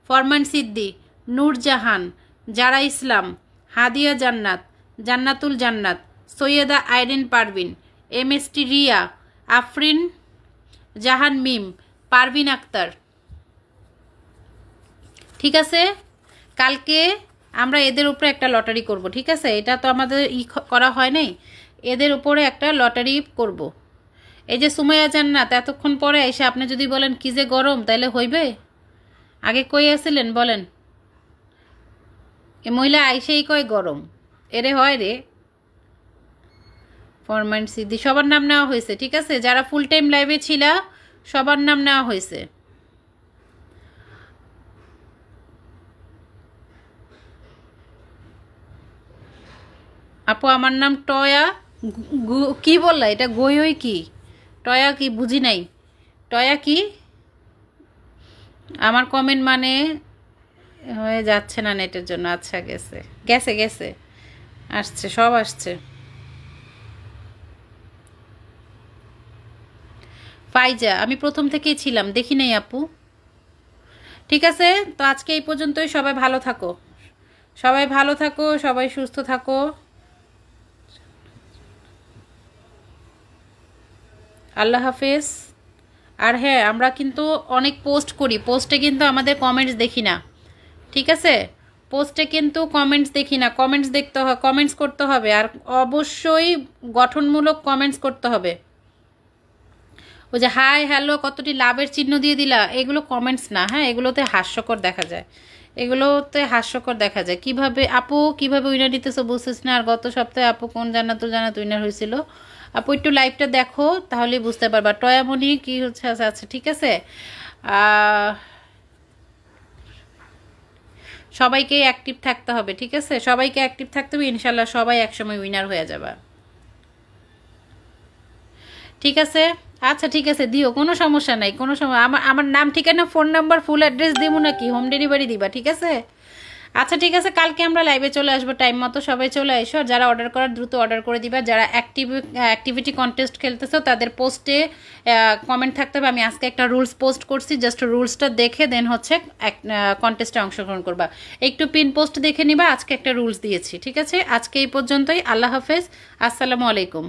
ফরমান সিদ্দি, নূরজাহান, জারা ইসলাম, হাদিয়া জান্নাত, জান্নাতুল জান্নাত, সৈয়দা আইরিন পারভিন, এমএসটি রিয়া, আফরিন জাহান মিম, পারভিন আক্তার। ঠিক আছে, কালকে আমরা এদের উপরে একটা লটারি করব, ঠিক আছে? এটা তো আমাদের করা হয় নাই, এদের উপরে একটা লটারি করব। এই যে সুমাইয়া জান্নাত এতক্ষণ পরে এসে আপনি যদি বলেন কি যে গরম, তাইলে হইবে? আগে কই আসছিলেন বলেন? এ মহিলা আইসেই কয় গরম, এরে হয় রে। ফরমান সিদ্দি, সবার নাম নেওয়া হয়েছে, ঠিক আছে? যারা ফুল টাইম লাইভে ছিল সবার নাম নেওয়া হয়েছে। আপু আমার নাম টয়া, কি বললা এটা? গই কি? টয়া কি? বুঝি নাই, টয়া কি? আমার কমেন্ট মানে হয়ে যাচ্ছে না নেটের জন্য। আচ্ছা, গেছে গেছে গেছে, আসছে, সব আসছে। ফাইজা, আমি প্রথম থেকেই ছিলাম, দেখি নাই আপু। ঠিক আছে, তো আজকে এই পর্যন্তই। সবাই ভালো থাকো, সবাই ভালো থাকো, সবাই সুস্থ থাকো। আল্লাহ হাফেজ। আর হ্যাঁ, আমরা কিন্তু অনেক পোস্ট করি, পোস্টে কিন্তু আমাদের কমেন্টস দেখি না, ঠিক আছে? পোস্টে কিন্তু কমেন্টস দেখি না, কমেন্টস দেখতে হবে, কমেন্টস করতে হবে, আর অবশ্যই গঠনমূলক কমেন্টস করতে হবে। ওই যে হাই হ্যালো কতটি লাভের চিহ্ন দিয়ে দিলা, এগুলো কমেন্টস না, হ্যাঁ? এগুলোতে হাস্যকর দেখা যায়, এগুলোতে হাস্যকর দেখা যায়। কিভাবে আপু, কিভাবে উইনার দিতেছো বুঝতেছ না? আর গত সপ্তাহে আপু কোন জান্নাত উইনার হয়েছিল? আপু একটু লাইভটা দেখো, তাহলেই বুঝতে পারবা। টয়ামণি কি হচ্ছে? আচ্ছা আচ্ছা, ঠিক আছে। সবাইকে অ্যাক্টিভ থাকতে হবে, ঠিক আছে? সবাইকে অ্যাক্টিভ থাকতে হবে, ইনশাল্লাহ সবাই একসময় উইনার হয়ে যাবে, ঠিক আছে? আচ্ছা ঠিক আছে, দিও, কোনো সমস্যা নাই, কোনো সময়। আমার নাম, ঠিকানা, ফোন নাম্বার, ফুল অ্যাড্রেস দিব নাকি? হোম ডেলিভারি দিবা, ঠিক আছে? আচ্ছা ঠিক আছে, কালকে আমরা লাইভে চলে আসবো টাইম মতো, সবাই চলে এসো। যারা অর্ডার করার দ্রুত অর্ডার করে দিবা। যারা অ্যাক্টিভিটি কন্টেস্ট খেলতেছো তাদের পোস্টে কমেন্ট থাকতে হবে, আমি আজকে একটা রুলস পোস্ট করছি, জাস্ট রুলসটা দেখে দেন হচ্ছে কন্টেস্টে অংশগ্রহণ করবা। একটু পিন পোস্ট দেখে নিবা, আজকে একটা রুলস দিয়েছি, ঠিক আছে? আজকে এই পর্যন্তই। আল্লাহ হাফেজ, আসসালামু আলাইকুম।